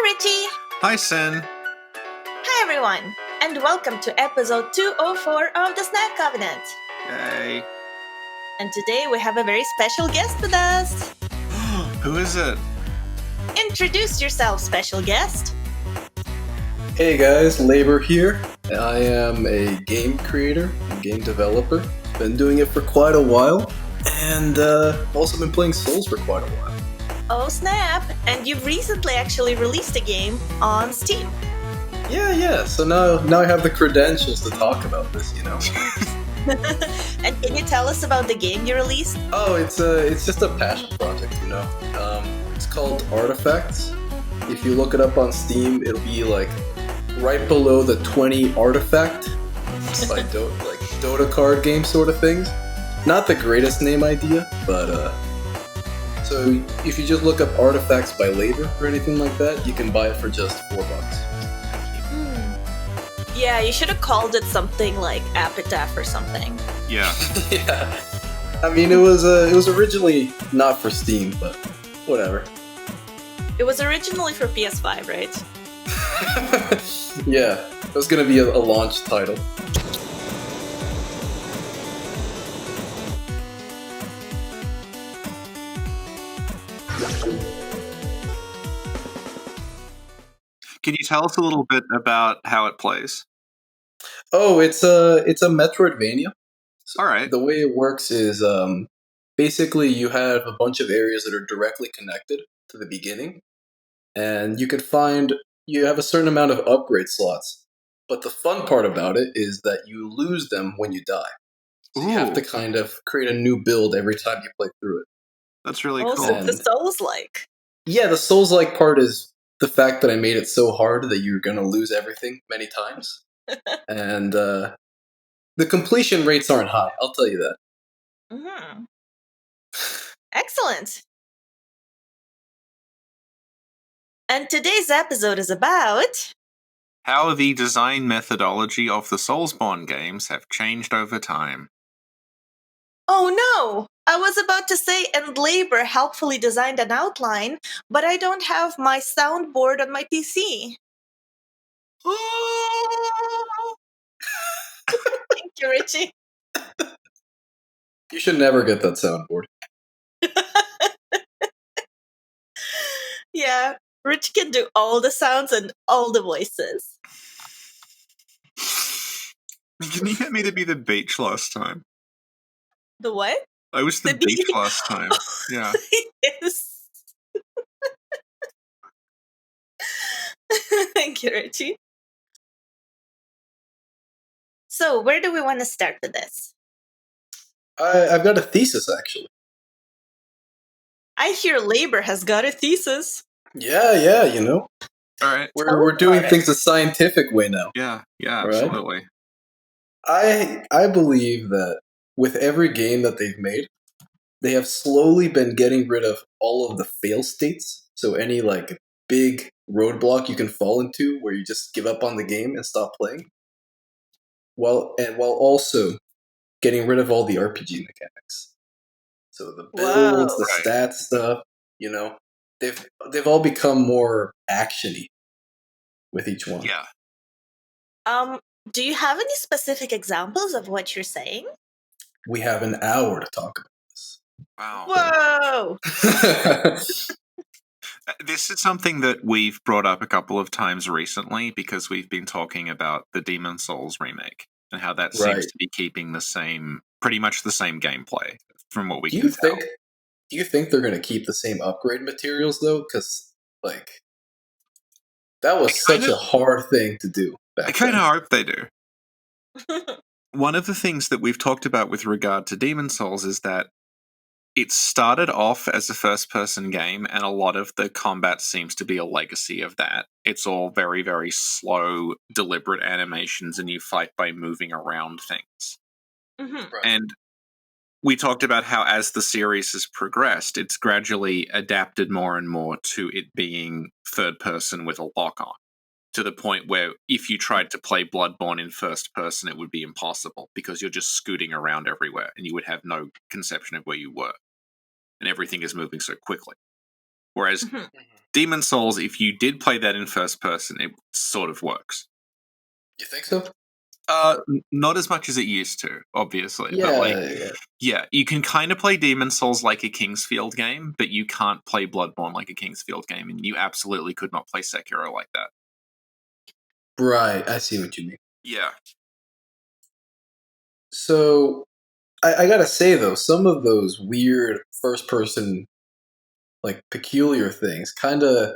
Richie! Hi, Sen. Hi, everyone! And welcome to episode 204 of the Snack Covenant. Yay. And today we have a very special guest with us. Who is it? Introduce yourself, special guest. Hey guys, Labor here. I am a game creator, a game developer. Been doing it for quite a while, and also been playing Souls for quite a while. Oh snap! And you've recently actually released a game on Steam. Yeah. So now I have the credentials to talk about this, you know. And can you tell us about the game you released? Oh, it's just a passion project, you know. It's called Artifacts. If you look it up on Steam, it'll be like right below the 20 Artifact, like Dota card game sort of things. Not the greatest name idea, but so if you just look up Artifacts by Labor or anything like that, you can buy it for just $4. Yeah, you should have called it something like Epitaph or something. Yeah. Yeah. I mean, it was originally not for Steam, but whatever. It was originally for PS5, right? Yeah, it was gonna be a launch title. Can you tell us a little bit about how it plays? Oh, it's a Metroidvania. All right. The way it works is basically you have a bunch of areas that are directly connected to the beginning, and you have a certain amount of upgrade slots. But the fun part about it is that you lose them when you die. So you have to kind of create a new build every time you play through it. That's really Also, cool. the Souls-like. Yeah, the Souls-like part is the fact that I made it so hard that you're going to lose everything many times. And the completion rates aren't high, I'll tell you that. Mm-hmm. Excellent. And today's episode is about... How the design methodology of the Soulsborne games have changed over time. Oh no! I was about to say, and Labor helpfully designed an outline, but I don't have my soundboard on my PC. Thank you, Richie. You should never get that soundboard. Yeah, Rich can do all the sounds and all the voices. Didn't you get me to be the beach last time? The what? I was the beach last time. Yeah. Yes. Thank you, Richie. So, where do we want to start with this? I've got a thesis, actually. I hear Labor has got a thesis. Yeah, you know. All right. We're doing things the scientific way now. Yeah, right? absolutely. I believe that with every game that they've made, they have slowly been getting rid of all of the fail states. So any like big roadblock you can fall into where you just give up on the game and stop playing. While also getting rid of all the RPG mechanics. So the builds, the stats stuff, you know, they've all become more actiony with each one. Yeah. Do you have any specific examples of what you're saying? We have an hour to talk about this. Wow. Whoa! This is something that we've brought up a couple of times recently because we've been talking about the Demon Souls remake and how that seems to be keeping pretty much the same gameplay from what we can tell. Do you think they're going to keep the same upgrade materials though? Because like that was such a hard thing to do. I kind of hope they do. One of the things that we've talked about with regard to Demon Souls is that it started off as a first-person game, and a lot of the combat seems to be a legacy of that. It's all very, very slow, deliberate animations, and you fight by moving around things. Mm-hmm. Right. And we talked about how as the series has progressed, it's gradually adapted more and more to it being third-person with a lock-on, to the point where if you tried to play Bloodborne in first-person, it would be impossible, because you're just scooting around everywhere, and you would have no conception of where you were. And everything is moving so quickly. Whereas Demon Souls, if you did play that in first person, it sort of works. You think so? Not as much as it used to, obviously. Yeah, But like, yeah. yeah, you can kind of play Demon Souls like a Kingsfield game, but you can't play Bloodborne like a Kingsfield game, and you absolutely could not play Sekiro like that. Right, I see what you mean. Yeah. So, I gotta say though, some of those weird first-person, like peculiar things, kind of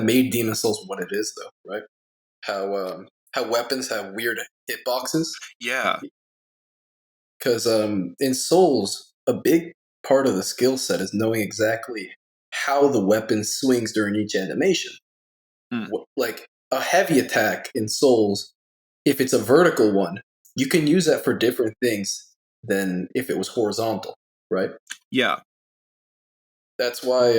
made Demon Souls what it is, though, right? How weapons have weird hitboxes. Yeah. Because in Souls, a big part of the skill set is knowing exactly how the weapon swings during each animation. Hmm. Like a heavy attack in Souls, if it's a vertical one, you can use that for different things than if it was horizontal, right? Yeah. That's why,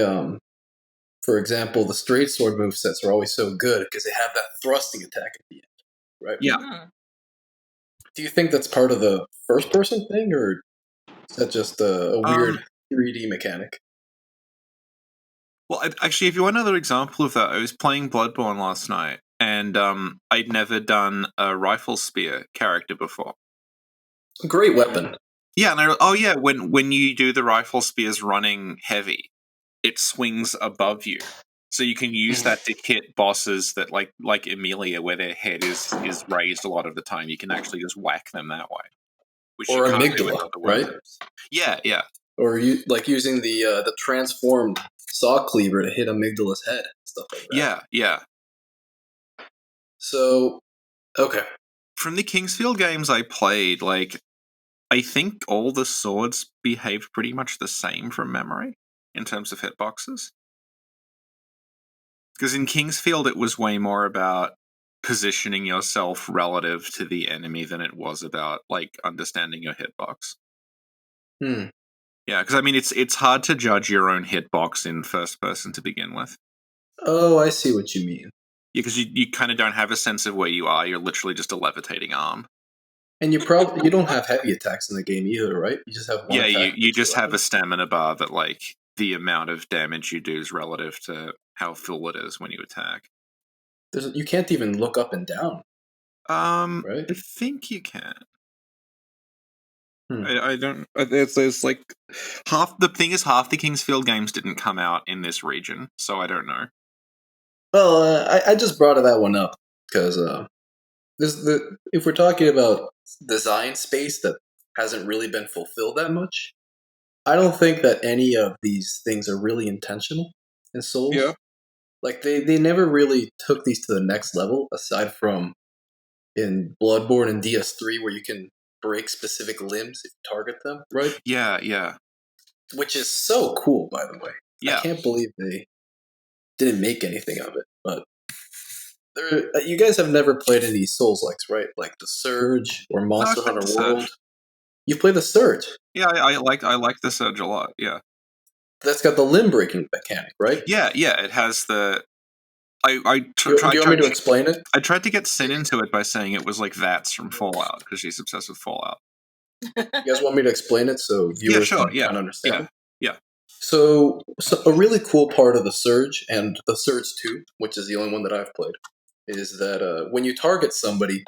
for example, the straight sword movesets are always so good because they have that thrusting attack at the end, right? Yeah. Mhm. Do you think that's part of the first person thing, or is that just a weird 3D mechanic? Well, actually, if you want another example of that, I was playing Bloodborne last night, and I'd never done a rifle spear character before. Great weapon. Yeah, and when you do the rifle spears running heavy, it swings above you, so you can use that to hit bosses that like Emilia, where their head is raised a lot of the time. You can actually just whack them that way, which Or you can't do with amygdala, other right? weapons. Yeah, yeah, Or you like using the transformed saw cleaver to hit amygdala's head, stuff like that. yeah, yeah. So, okay. From the Kingsfield games I played, like, I think all the swords behaved pretty much the same from memory in terms of hitboxes. Because in Kingsfield, it was way more about positioning yourself relative to the enemy than it was about like understanding your hitbox. Hmm. Yeah, because I mean, it's hard to judge your own hitbox in first person to begin with. Oh, I see what you mean. Yeah, because you kind of don't have a sense of where you are. You're literally just a levitating arm. And you don't have heavy attacks in the game either, right? You just have one Yeah, attack. you just have weapon. a stamina bar that like the amount of damage you do is relative to how full it is when you attack. You can't even look up and down, right? I think you can. Hmm. I don't. There's like half the thing is half the Kingsfield games didn't come out in this region, so I don't know. Well, I just brought that one up because if we're talking about design space that hasn't really been fulfilled that much, I don't think that any of these things are really intentional in Souls. Yeah. Like they never really took these to the next level, aside from in Bloodborne and DS3, where you can break specific limbs if you target them, right? Yeah, yeah, Which is so cool, by the way. I yeah. can't believe they didn't make anything of it. But you guys have never played any Souls likes, right? Like the Surge or No, I Monster played Hunter the Surge. World. You play the Surge. Yeah, I like the Surge a lot. Yeah, That's got the limb breaking mechanic, right? yeah, yeah. It has the. Do you want me to explain it? I tried to get Sin into it by saying it was like Vats from Fallout because she's obsessed with Fallout. You guys want me to explain it so Yeah, viewers sure. can Yeah, kind of understand it? yeah. So a really cool part of the Surge and the Surge 2, which is the only one that I've played, is that when you target somebody,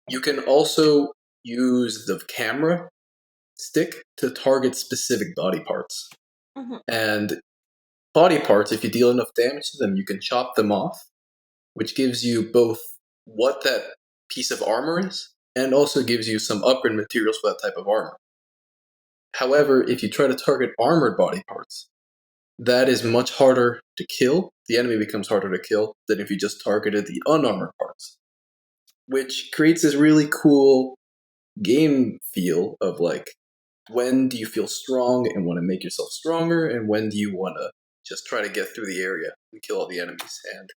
you can also use the camera stick to target specific body parts. Mhm. And body parts, if you deal enough damage to them, you can chop them off, which gives you both what that piece of armor is, and also gives you some upgrade materials for that type of armor. However, if you try to target armored body parts, that is much harder to kill. The enemy becomes harder to kill than if you just targeted the unarmored parts, which creates this really cool game feel of like, when do you feel strong and want to make yourself stronger, and when do you want to just try to get through the area and kill all the enemies. And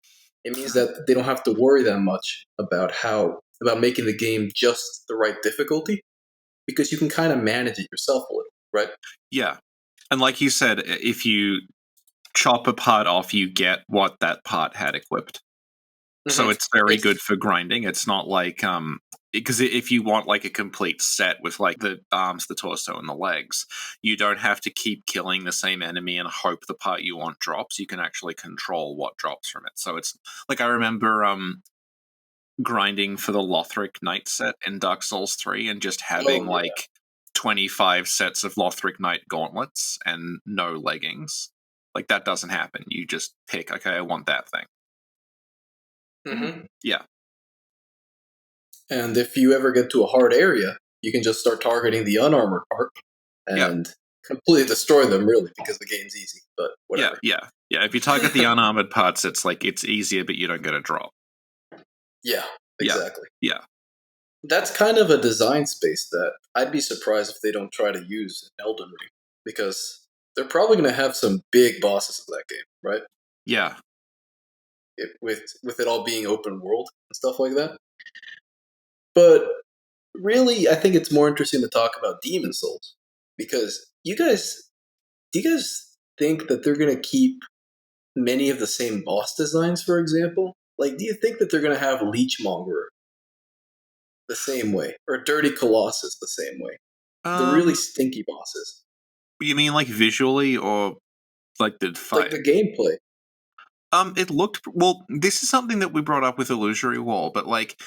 it means that they don't have to worry that much about making the game just the right difficulty, because you can kind of manage it yourself a little, right? Yeah. And like you said, if you chop a part off, you get what that part had equipped. So it's very good for grinding. It's not like because if you want like a complete set with like the arms, the torso, and the legs, you don't have to keep killing the same enemy and hope the part you want drops. You can actually control what drops from it. So it's like I remember grinding for the Lothric Knight set in Dark Souls 3 and just having like 25 sets of Lothric Knight gauntlets and no leggings. Like that doesn't happen. You just pick, okay, I want that thing. Mm-hmm. Yeah. And if you ever get to a hard area, you can just start targeting the unarmored part and completely destroy them, really, because the game's easy. But whatever. Yeah. If you target the unarmored parts, it's like it's easier, but you don't get a drop. Yeah, exactly. Yeah. That's kind of a design space that I'd be surprised if they don't try to use in Elden Ring, because they're probably going to have some big bosses in that game, right? Yeah. With it all being open world and stuff like that. But really, I think it's more interesting to talk about Demon Souls, because do you guys think that they're going to keep many of the same boss designs, for example? Like, do you think that they're going to have Leechmonger the same way, or Dirty Colossus the same way? The really stinky bosses. You mean like visually or like the fight? Like the gameplay. It looked well. This is something that we brought up with Illusory Wall, but like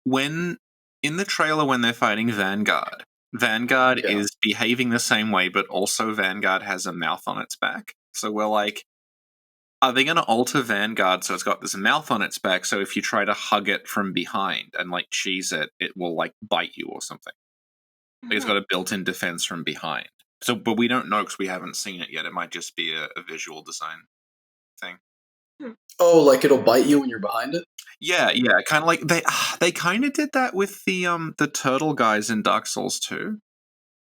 when in the trailer when they're fighting Vanguard, Vanguard is behaving the same way, but also Vanguard has a mouth on its back. So we're like, are they going to alter Vanguard so it's got this mouth on its back? So if you try to hug it from behind and like cheese it, it will like bite you or something. Like, it's got a built-in defense from behind. So, but we don't know because we haven't seen it yet. It might just be a visual design thing. Oh, like it'll bite you when you're behind it? Yeah, kind of like they kind of did that with the turtle guys in Dark Souls 2.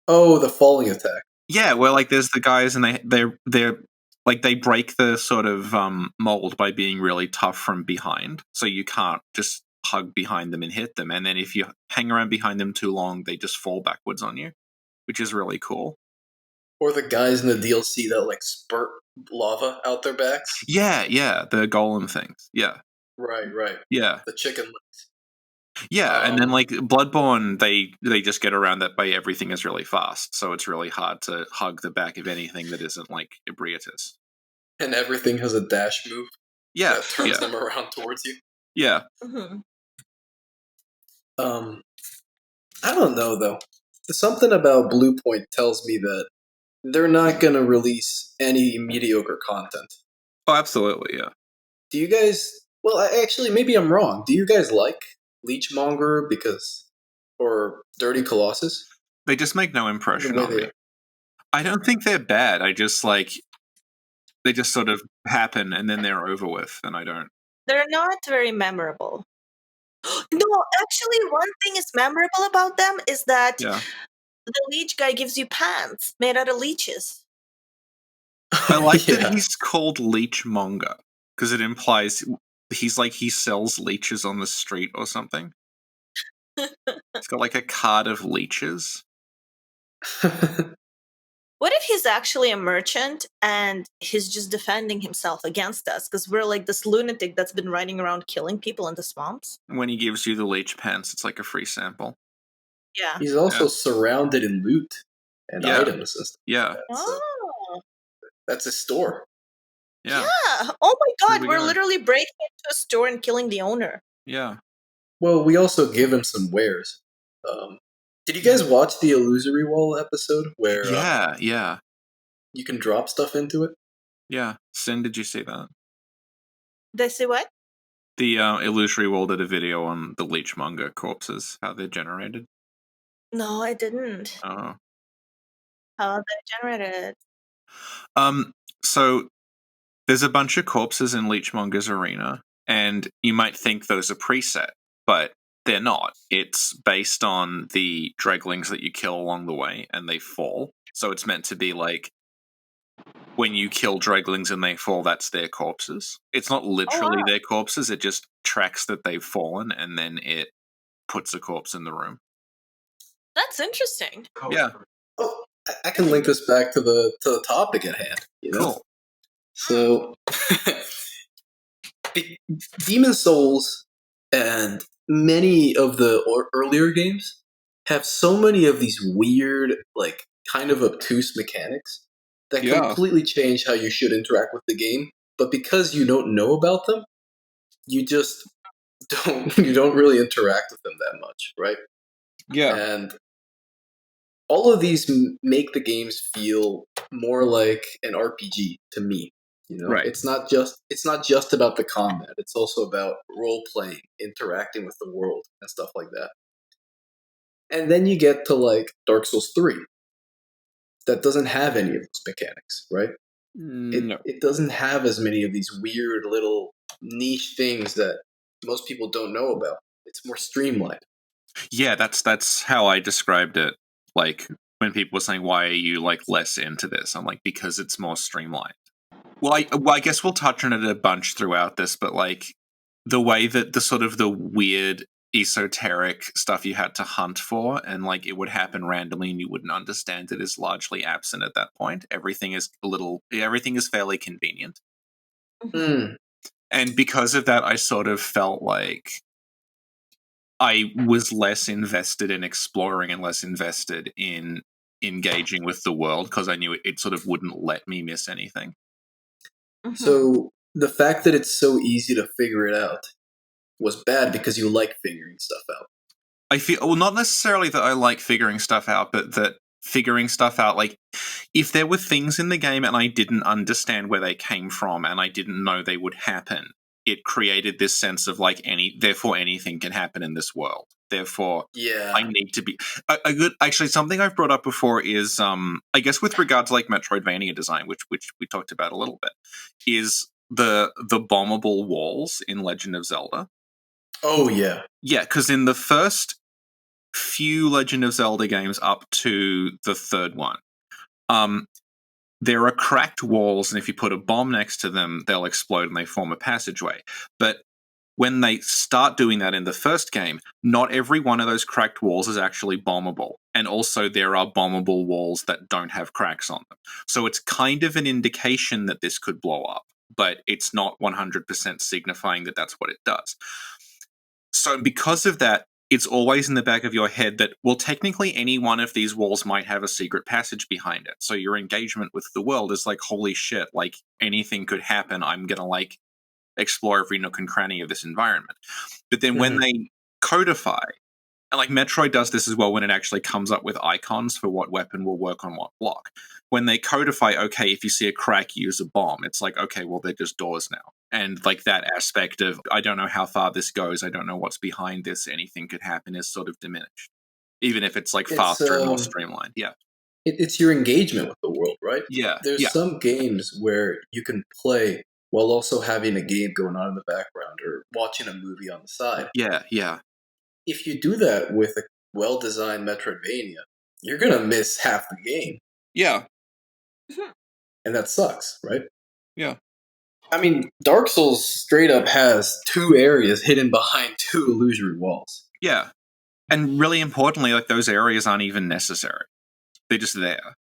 Oh, the falling attack. Yeah, where like there's the guys and they're like they break the sort of mold by being really tough from behind, so you can't just hug behind them and hit them. And then if you hang around behind them too long, they just fall backwards on you, which is really cool. Or the guys in the DLC that like spurt lava out their backs. Yeah, the golem things. Yeah. Right. Yeah. The chicken legs. Yeah, and then like Bloodborne, they just get around that by everything is really fast, so it's really hard to hug the back of anything that isn't like Ebrietas. And everything has a dash move. Yeah, that turns them around towards you. Yeah. Mm-hmm. I don't know though. Something about Blue Point tells me that they're not going to release any mediocre content. Oh, absolutely, yeah. Do you guys? Well, actually, maybe I'm wrong. Do you guys like Leechmonger or Dirty Colossus? They just make no impression on me. I don't think they're bad. I just like they just sort of happen and then they're over with, and I don't. They're not very memorable. No, actually, one thing is memorable about them is that the leech guy gives you pants made out of leeches. I like that he's called Leechmonger because it implies he's like he sells leeches on the street or something. He's got like a cart of leeches. What if he's actually a merchant and he's just defending himself against us because we're like this lunatic that's been riding around killing people in the swamps? When he gives you the leech pants, it's like a free sample. Yeah. He's also surrounded in loot and items. Yeah. That's a store. Yeah. Oh my god, we're literally breaking into a store and killing the owner. Yeah. Well, we also give him some wares. Did you guys watch the Illusory Wall episode where you can drop stuff into it? Yeah. Sin, did you see that? Did I say what? The Illusory Wall did a video on the Leechmonger corpses, how they're generated. No, I didn't. Oh. How they're generated? So there's a bunch of corpses in Leechmonger's arena, and you might think those are preset, but they're not. It's based on the dreglings that you kill along the way, and they fall. So it's meant to be like when you kill dreglings and they fall, that's their corpses. It's not literally their corpses, it just tracks that they've fallen, and then it puts a corpse in the room. That's interesting. Yeah. Oh, I can link this back to the topic at hand. You know? Cool. So, Demon Souls and many of the earlier games have so many of these weird, like kind of obtuse mechanics that Yeah. completely change how you should interact with the game. But because you don't know about them, you just don't really interact with them that much, right? Yeah. And all of these make the games feel more like an RPG to me. You know, Right. it's not just about the combat. It's also about role playing, interacting with the world, and stuff like that. And then you get to like Dark Souls 3 that doesn't have any of those mechanics, right? No. It doesn't have as many of these weird little niche things that most people don't know about. It's more streamlined. Yeah, that's how I described it. Like when people were saying, "Why are you like less into this?" I'm like, because it's more streamlined. Well, I guess we'll touch on it a bunch throughout this, but like the way that the sort of the weird esoteric stuff you had to hunt for and like it would happen randomly and you wouldn't understand it is largely absent at that point. Everything is fairly convenient. Mhm. Mm. And because of that, I sort of felt like I was less invested in exploring and less invested in engaging with the world because I knew it sort of wouldn't let me miss anything. Mhm. So the fact that it's so easy to figure it out was bad because you like figuring stuff out. I feel well, not necessarily that I like figuring stuff out, but that figuring stuff out, like if there were things in the game and I didn't understand where they came from and I didn't know they would happen, it created this sense of like therefore anything can happen in this world. Therefore, I Yeah. need to be a good. Actually, something I've brought up before is, I guess, with regard to like Metroidvania design, which we talked about a little bit, is the bombable walls in Legend of Zelda. Oh yeah. Yeah, because in the first few Legend of Zelda games up to the third one, um, there are cracked walls, and if you put a bomb next to them, they'll explode and they form a passageway. But when they start doing that in the first game, not every one of those cracked walls is actually bombable. And also, there are bombable walls that don't have cracks on them. So it's kind of an indication that this could blow up, but it's not 100% signifying that that's what it does. So, because of that, it's always in the back of your head that, well, technically any one of these walls might have a secret passage behind it. So, your engagement with the world is like, holy shit, like anything could happen. I'm going to like explore every nook and cranny of this environment. But then when Mhm. they codify, and like Metroid does this as well when it actually comes up with icons for what weapon will work on what block. When they codify, okay, if you see a crack, use a bomb. It's like, okay, well, they're just doors now. And like that aspect of, I don't know how far this goes, I don't know what's behind this, anything could happen is sort of diminished. Even if it's like It's faster and more streamlined. Yeah. it's your engagement with the world, right? Yeah. There's Yeah. some games where you can play while also having a game going on in the background or watching a movie on the side. Yeah. Yeah. If you do that with a well-designed Metroidvania, you're gonna miss half the game, Yeah. Mhm. and that sucks, right? Yeah. I mean, Dark Souls straight up has two areas hidden behind two illusory walls. Yeah. And really importantly, like those areas aren't even necessary. They're just there.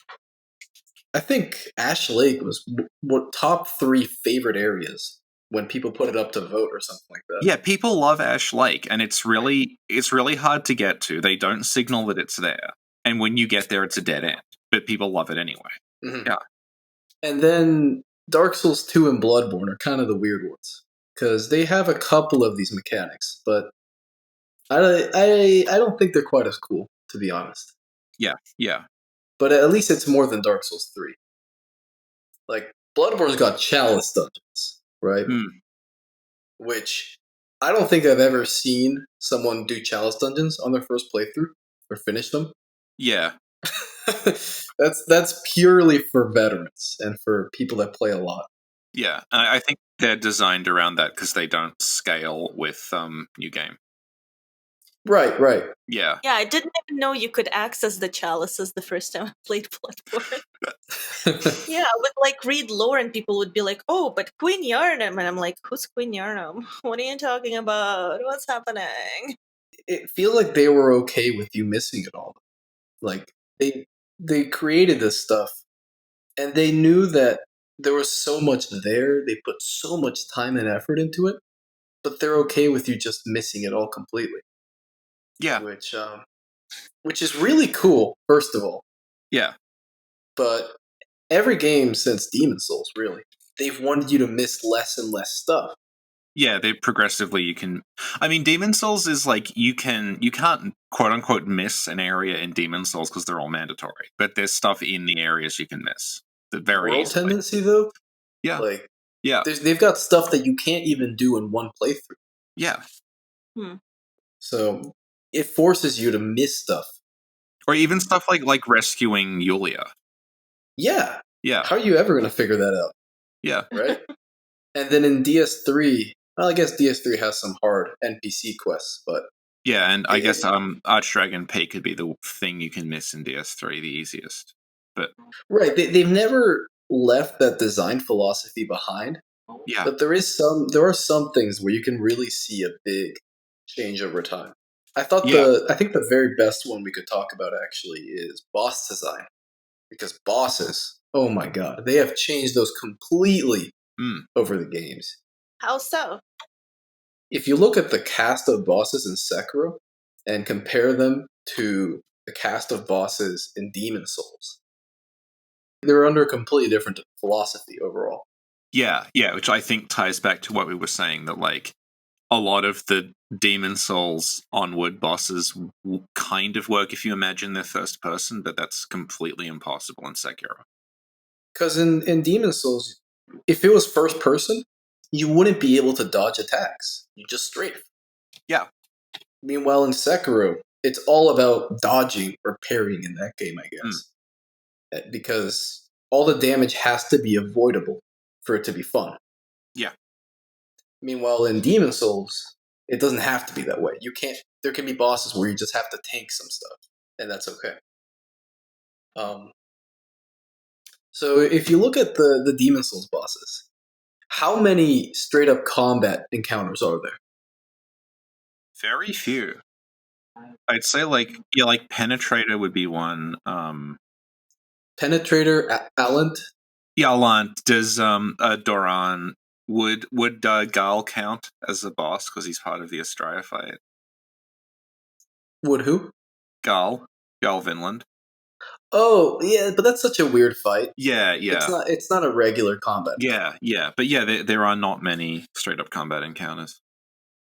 I think Ash Lake was what top three favorite areas when people put it up to vote or something like that. Yeah, people love Ash Lake, and it's really hard to get to. They don't signal that it's there, and when you get there, it's a dead end. But people love it anyway. Mhm. Yeah, And then Dark Souls 2 and Bloodborne are kind of the weird ones because they have a couple of these mechanics, but I don't think they're quite as cool, to be honest. yeah, yeah. But at least it's more than Dark Souls 3. Like Bloodborne's got Chalice Dungeons, right? Hmm. Which I don't think I've ever seen someone do Chalice Dungeons on their first playthrough or finish them. Yeah, That's purely for veterans and for people that play a lot. yeah. And I think they're designed around that because they don't scale with new game. Right, right. Yeah, Yeah, I didn't even know you could access the chalices the first time I played Bloodborne. Yeah, I would like read lore and people would be like, "Oh, but Queen Yarnum," and I'm like, "Who's Queen Yarnum? What are you talking about? What's happening?" It feels like they were okay with you missing it all. Like they created this stuff and they knew that there was so much there. They put so much time and effort into it but they're okay with you just missing it all completely. Yeah. Which is really cool, first of all. Yeah. But every game since Demon Souls, really, they've wanted you to miss less and less stuff. Yeah, they progressively you can. I mean, Demon Souls is like you can't quote unquote miss an area in Demon Souls because they're all mandatory. But there's stuff in the areas you can miss very World easily. tendency, though, Yeah, like yeah, they've got stuff that you can't even do in one playthrough. yeah. So it forces you to miss stuff, Or even stuff like rescuing Yulia. Yeah. Yeah, How are you ever going to figure that out, yeah, right? And then in DS3, well, I guess DS3 has some hard NPC quests, but yeah. And I guess It- Archdragon Peak could be the thing you can miss in DS3 the easiest. But right, they've never left that design philosophy behind. yeah, But there are some things where you can really see a big change over time. I think the very best one we could talk about actually is boss design, because bosses, oh my god, they have changed those completely over the games. How so? If you look at the cast of bosses in Sakura and compare them to the cast of bosses in Demon Souls, they're under a completely different philosophy overall. yeah, yeah. Which I think ties back to what we were saying that like a lot of the Demon Souls onward bosses kind of work if you imagine they're first person, but that's completely impossible in Sekiro. Because in Demon Souls, if it was first person, you wouldn't be able to dodge attacks. You just strafe. Yeah. Meanwhile, in Sekiro, it's all about dodging or parrying in that game, I guess. Because all the damage has to be avoidable for it to be fun. Yeah. Meanwhile, in Demon Souls, it doesn't have to be that way. There can be bosses where you just have to tank some stuff, and that's okay. So if you look at the Demon Souls bosses, how many straight up combat encounters are there? Very few. I'd say like Penetrator would be one. Penetrator, Alant? Yeah, Alant. Does Doran would Gal count as a boss because he's part of the Astraea fight? Would who? Gal Vinland. Oh, yeah, but that's such a weird fight. Yeah, yeah. It's not a regular combat. Yeah, yeah. But yeah, there are not many straight up combat encounters.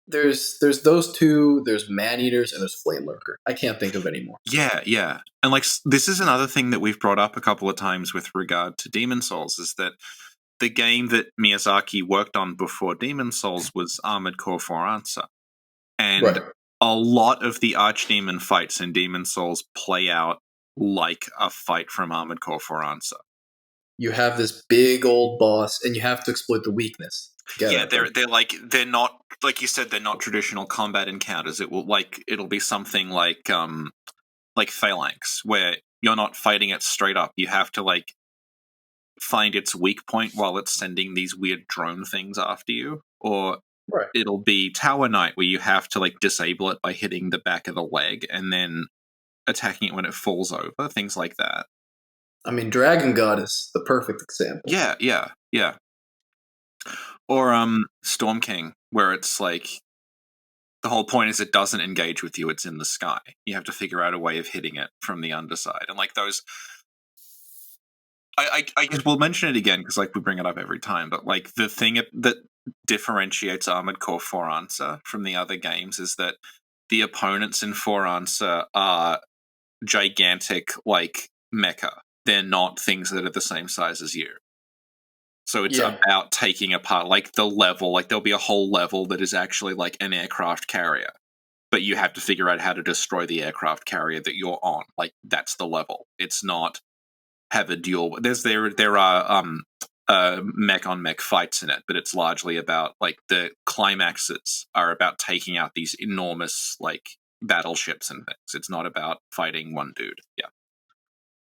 There's those two, there's Man-Eaters, and there's Flame Lurker. I can't think of any more. Yeah, yeah. And like this is another thing that we've brought up a couple of times with regard to Demon Souls is that the game that Miyazaki worked on before Demon Souls was Armored Core 4 Answer. And Right. a lot of the archdemon fights in Demon Souls play out like a fight from Armored Core 4 Answer. You have this big old boss, and you have to exploit the weakness. Yeah, they're not, like you said, they're not traditional combat encounters. It'll be something like Phalanx, where you're not fighting it straight up. You have to like find its weak point while it's sending these weird drone things after you. Or Right. it'll be Tower Knight, where you have to like disable it by hitting the back of the leg and then attacking it when it falls over. Things like that. I mean, Dragon God is the perfect example. Yeah, yeah, yeah. Or Storm King, where it's like the whole point is it doesn't engage with you, it's in the sky. You have to figure out a way of hitting it from the underside. And like those I guess we'll mention it again because like we bring it up every time, but like the thing that differentiates Armored Core 4 Answer from the other games is that the opponents in 4 Answer are gigantic like mecha. They're not things that are the same size as you. So it's about taking apart like the level, like there'll be a whole level that is actually like an aircraft carrier. But you have to figure out how to destroy the aircraft carrier that you're on. Like that's the level. It's not have a duel. There are mech on mech fights in it, but it's largely about like the climaxes are about taking out these enormous like battleships and things. It's not about fighting one dude. Yeah.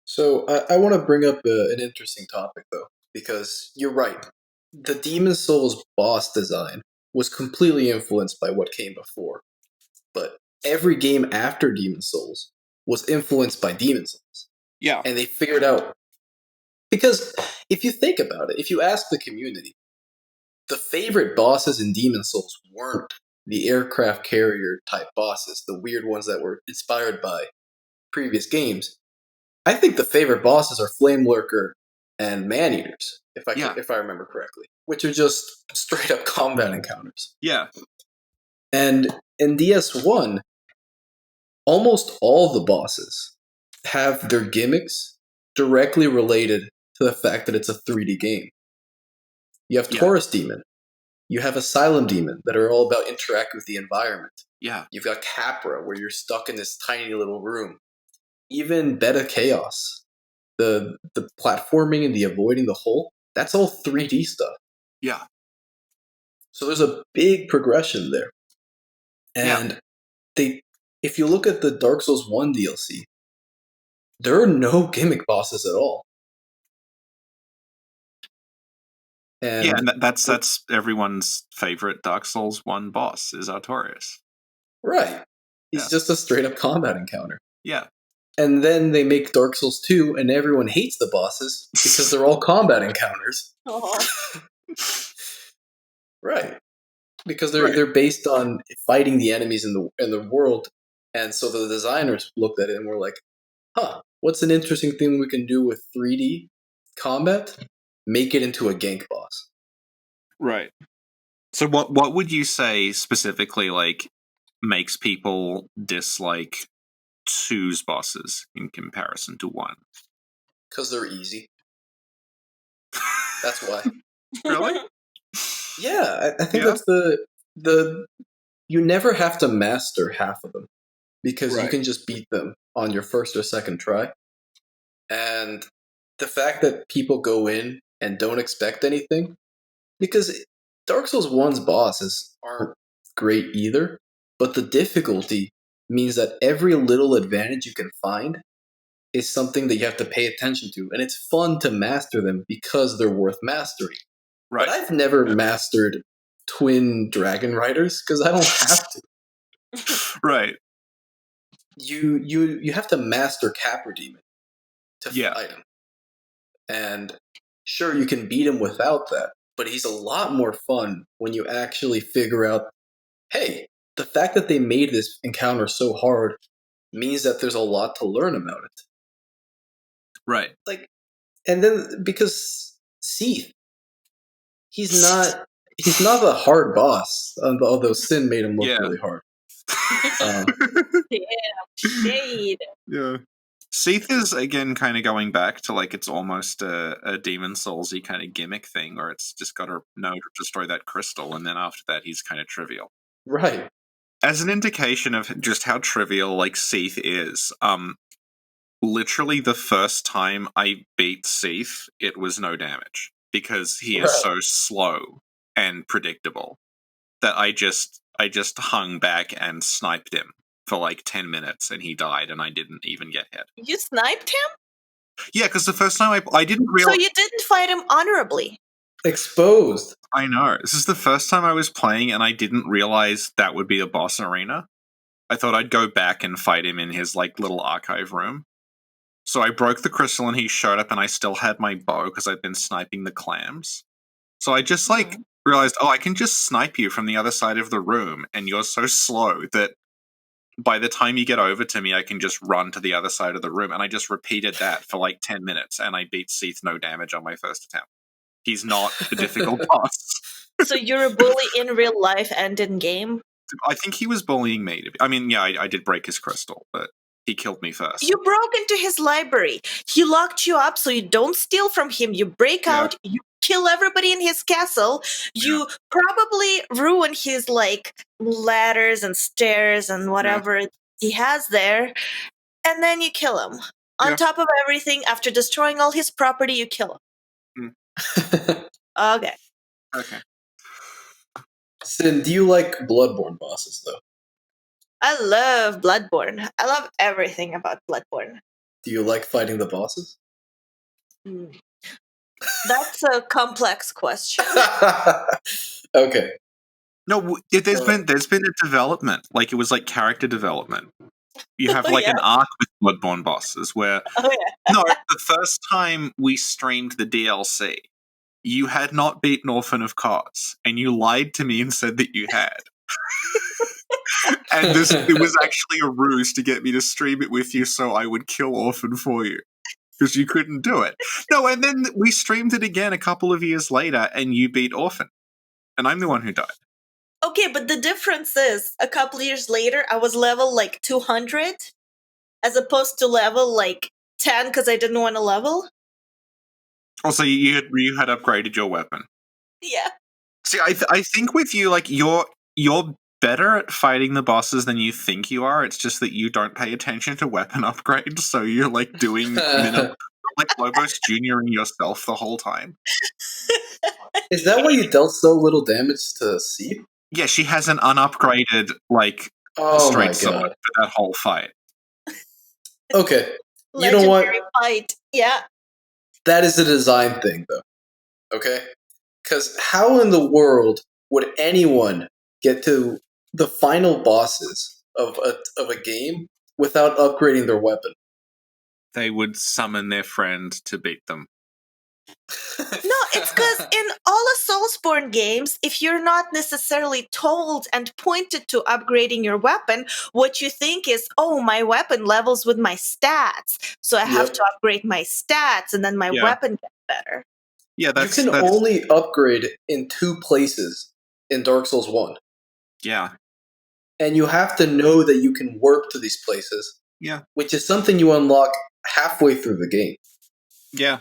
So I want to bring up an interesting topic though, because you're right. The Demon Souls boss design was completely influenced by what came before, but every game after Demon Souls was influenced by Demon Souls. Yeah. And they figured out, because if you think about it, if you ask the community, the favorite bosses in Demon Souls weren't the aircraft carrier type bosses, the weird ones that were inspired by previous games. I think the favorite bosses are Flame Lurker and Man-Eaters, if I remember correctly, which are just straight up combat encounters. Yeah. And in DS1, almost all the bosses have their gimmicks directly related to the fact that it's a 3D game. You have Taurus Demon. You have Asylum Demon that are all about interacting with the environment. Yeah. You've got Capra, where you're stuck in this tiny little room. Even Beta Chaos, the platforming and the avoiding the hole, that's all 3D stuff. Yeah. So there's a big progression there. And if you look at the Dark Souls 1 DLC, there are no gimmick bosses at all. And that's everyone's favorite Dark Souls 1 boss is Artorias. Right. He's just a straight up combat encounter. Yeah. And then they make Dark Souls 2 and everyone hates the bosses because they're all combat encounters. Right. Because they're based on fighting the enemies in the world. And so the designers looked at it and were like, what's an interesting thing we can do with 3D combat? Make it into a gank boss. Right. So what would you say specifically like makes people dislike 2's bosses in comparison to 1? Because they're easy. That's why. Really? Yeah, I think that's the you never have to master half of them because you can just beat them on your first or second try. And the fact that people go in and don't expect anything, because Dark Souls 1's bosses aren't great either, but the difficulty means that every little advantage you can find is something that you have to pay attention to, and it's fun to master them because they're worth mastering. Right. But I've never mastered twin dragon riders because I don't have to. Right. You have to master Capra Demon to fight him. And sure, you can beat him without that, but he's a lot more fun when you actually figure out, hey, the fact that they made this encounter so hard means that there's a lot to learn about it. Right. Like, and then because Seath, he's not a hard boss, although Sin made him look really hard. Shade. Yeah. Seath is again kind of going back to like it's almost a Demon Souls-y kind of gimmick thing where it's just got to know to destroy that crystal, and then after that he's kind of trivial. Right. As an indication of just how trivial like Seath is, literally the first time I beat Seath, it was no damage because he is so slow and predictable that I just hung back and sniped him for like 10 minutes and he died and I didn't even get hit. You sniped him? Yeah, because the first time I didn't realize... So you didn't fight him honorably? Exposed. I know. This is the first time I was playing and I didn't realize that would be a boss arena. I thought I'd go back and fight him in his like little archive room. So I broke the crystal and he showed up and I still had my bow because I'd been sniping the clams. So I just like realized, I can just snipe you from the other side of the room and you're so slow that by the time you get over to me, I can just run to the other side of the room. And I just repeated that for like 10 minutes and I beat Seath no damage on my first attempt. He's not a difficult boss. So you're a bully in real life and in game? I think he was bullying me. I mean, yeah, I did break his crystal, but he killed me first. You broke into his library. He locked you up so you don't steal from him. You break out, you kill everybody in his castle. You probably ruin his like ladders and stairs and whatever he has there. And then you kill him. On top of everything, after destroying all his property, you kill him. Okay. Sin, do you like Bloodborne bosses, though? I love Bloodborne. I love everything about Bloodborne. Do you like fighting the bosses? That's a complex question. Okay. No, there's been a development. Like, it was like character development. You have like an arc with Bloodborne bosses where... No, the first time we streamed the DLC, you had not beaten Orphan of Kos, and you lied to me and said that you had. And it was actually a ruse to get me to stream it with you so I would kill Orphan for you. Because you couldn't do it. No, and then we streamed it again a couple of years later, and you beat Orphan. And I'm the one who died. Okay, but the difference is, a couple years later, I was level, 200, as opposed to level, 10, because I didn't want to level. Also, you had upgraded your weapon. Yeah. See, I think with you, you're better at fighting the bosses than you think you are. It's just that you don't pay attention to weapon upgrades, so you're doing Lobos Jr.ing yourself the whole time. Is that why you dealt so little damage to Seep? Yeah, she has an unupgraded straight sword for that whole fight. Okay, you know what? Fight. Yeah. That is a design thing, though. Okay, because how in the world would anyone get to the final bosses of a game without upgrading their weapon? They would summon their friend to beat them. No, it's because in all the Soulsborne games, if you're not necessarily told and pointed to upgrading your weapon, what you think is, oh, my weapon levels with my stats, so I have to upgrade my stats, and then my weapon gets better. Yeah, you can only upgrade in 2 places in Dark Souls 1. Yeah. And you have to know that you can work to these places. Yeah. Which is something you unlock halfway through the game. Yeah.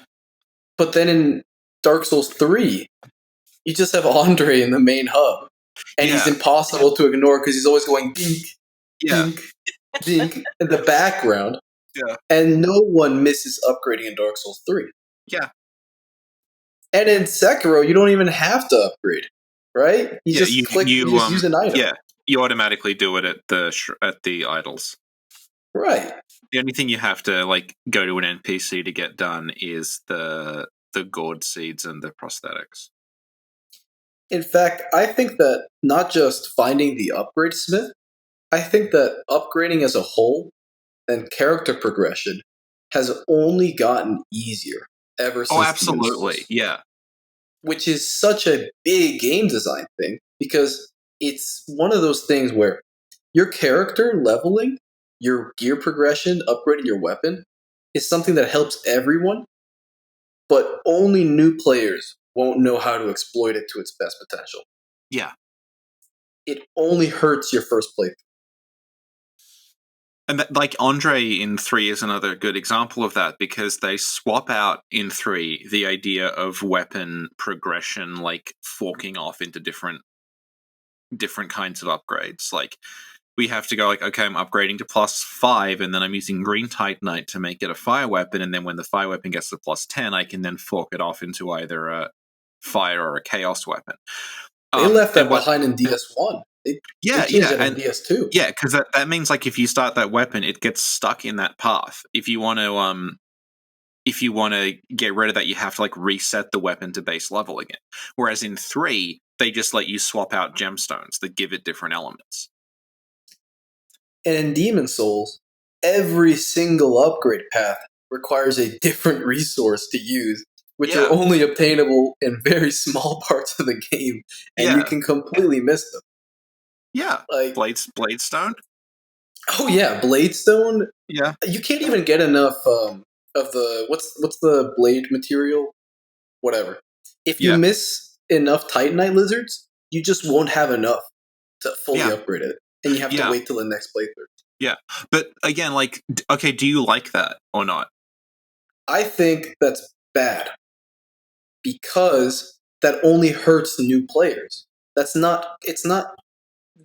But then in Dark Souls 3, you just have Andre in the main hub. And he's impossible to ignore because he's always going dink, dink, dink in the background. Yeah. And no one misses upgrading in Dark Souls 3. Yeah. And in Sekiro, you don't even have to upgrade, right? You just use an item. Yeah, you automatically do it at the idols. Right. The only thing you have to go to an NPC to get done is the gourd seeds and the prosthetics. In fact, I think that not just finding the upgrade smith, I think that upgrading as a whole and character progression has only gotten easier ever since. Oh, absolutely. Yeah. Which is such a big game design thing because it's one of those things where your character leveling, your gear progression, upgrading your weapon is something that helps everyone, but only new players won't know how to exploit it to its best potential. Yeah. It only hurts your first playthrough. And Andre in 3 is another good example of that because they swap out in 3 the idea of weapon progression, forking off into different kinds of upgrades. We have to go okay, I'm upgrading to +5, and then I'm using Green Titanite to make it a fire weapon, and then when the fire weapon gets to +10, I can then fork it off into either a fire or a chaos weapon. They left that behind in DS1. They changed it in DS2. Yeah, because that means if you start that weapon, it gets stuck in that path. If you want to get rid of that, you have to reset the weapon to base level again. Whereas in 3, they just let you swap out gemstones that give it different elements. And in Demon Souls, every single upgrade path requires a different resource to use, which are only obtainable in very small parts of the game, and you can completely miss them. Yeah, Bladestone. Oh yeah, Bladestone. Yeah, you can't even get enough of the what's the blade material? Whatever. If you miss enough Titanite lizards, you just won't have enough to fully upgrade it, and you have to wait till the next playthrough. Yeah, but again, okay, do you like that or not? I think that's bad because that only hurts new players. It's not.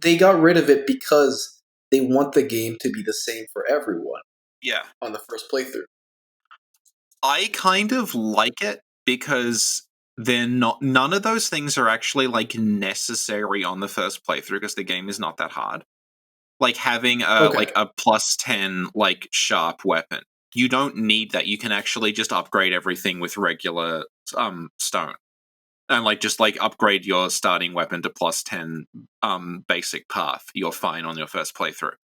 They got rid of it because they want the game to be the same for everyone. Yeah. On the first playthrough. I kind of like it because none of those things are actually necessary on the first playthrough because the game is not that hard. Having a +10 sharp weapon. You don't need that. You can actually just upgrade everything with regular stone. And just upgrade your starting weapon to +10 basic path. You're fine on your first playthrough.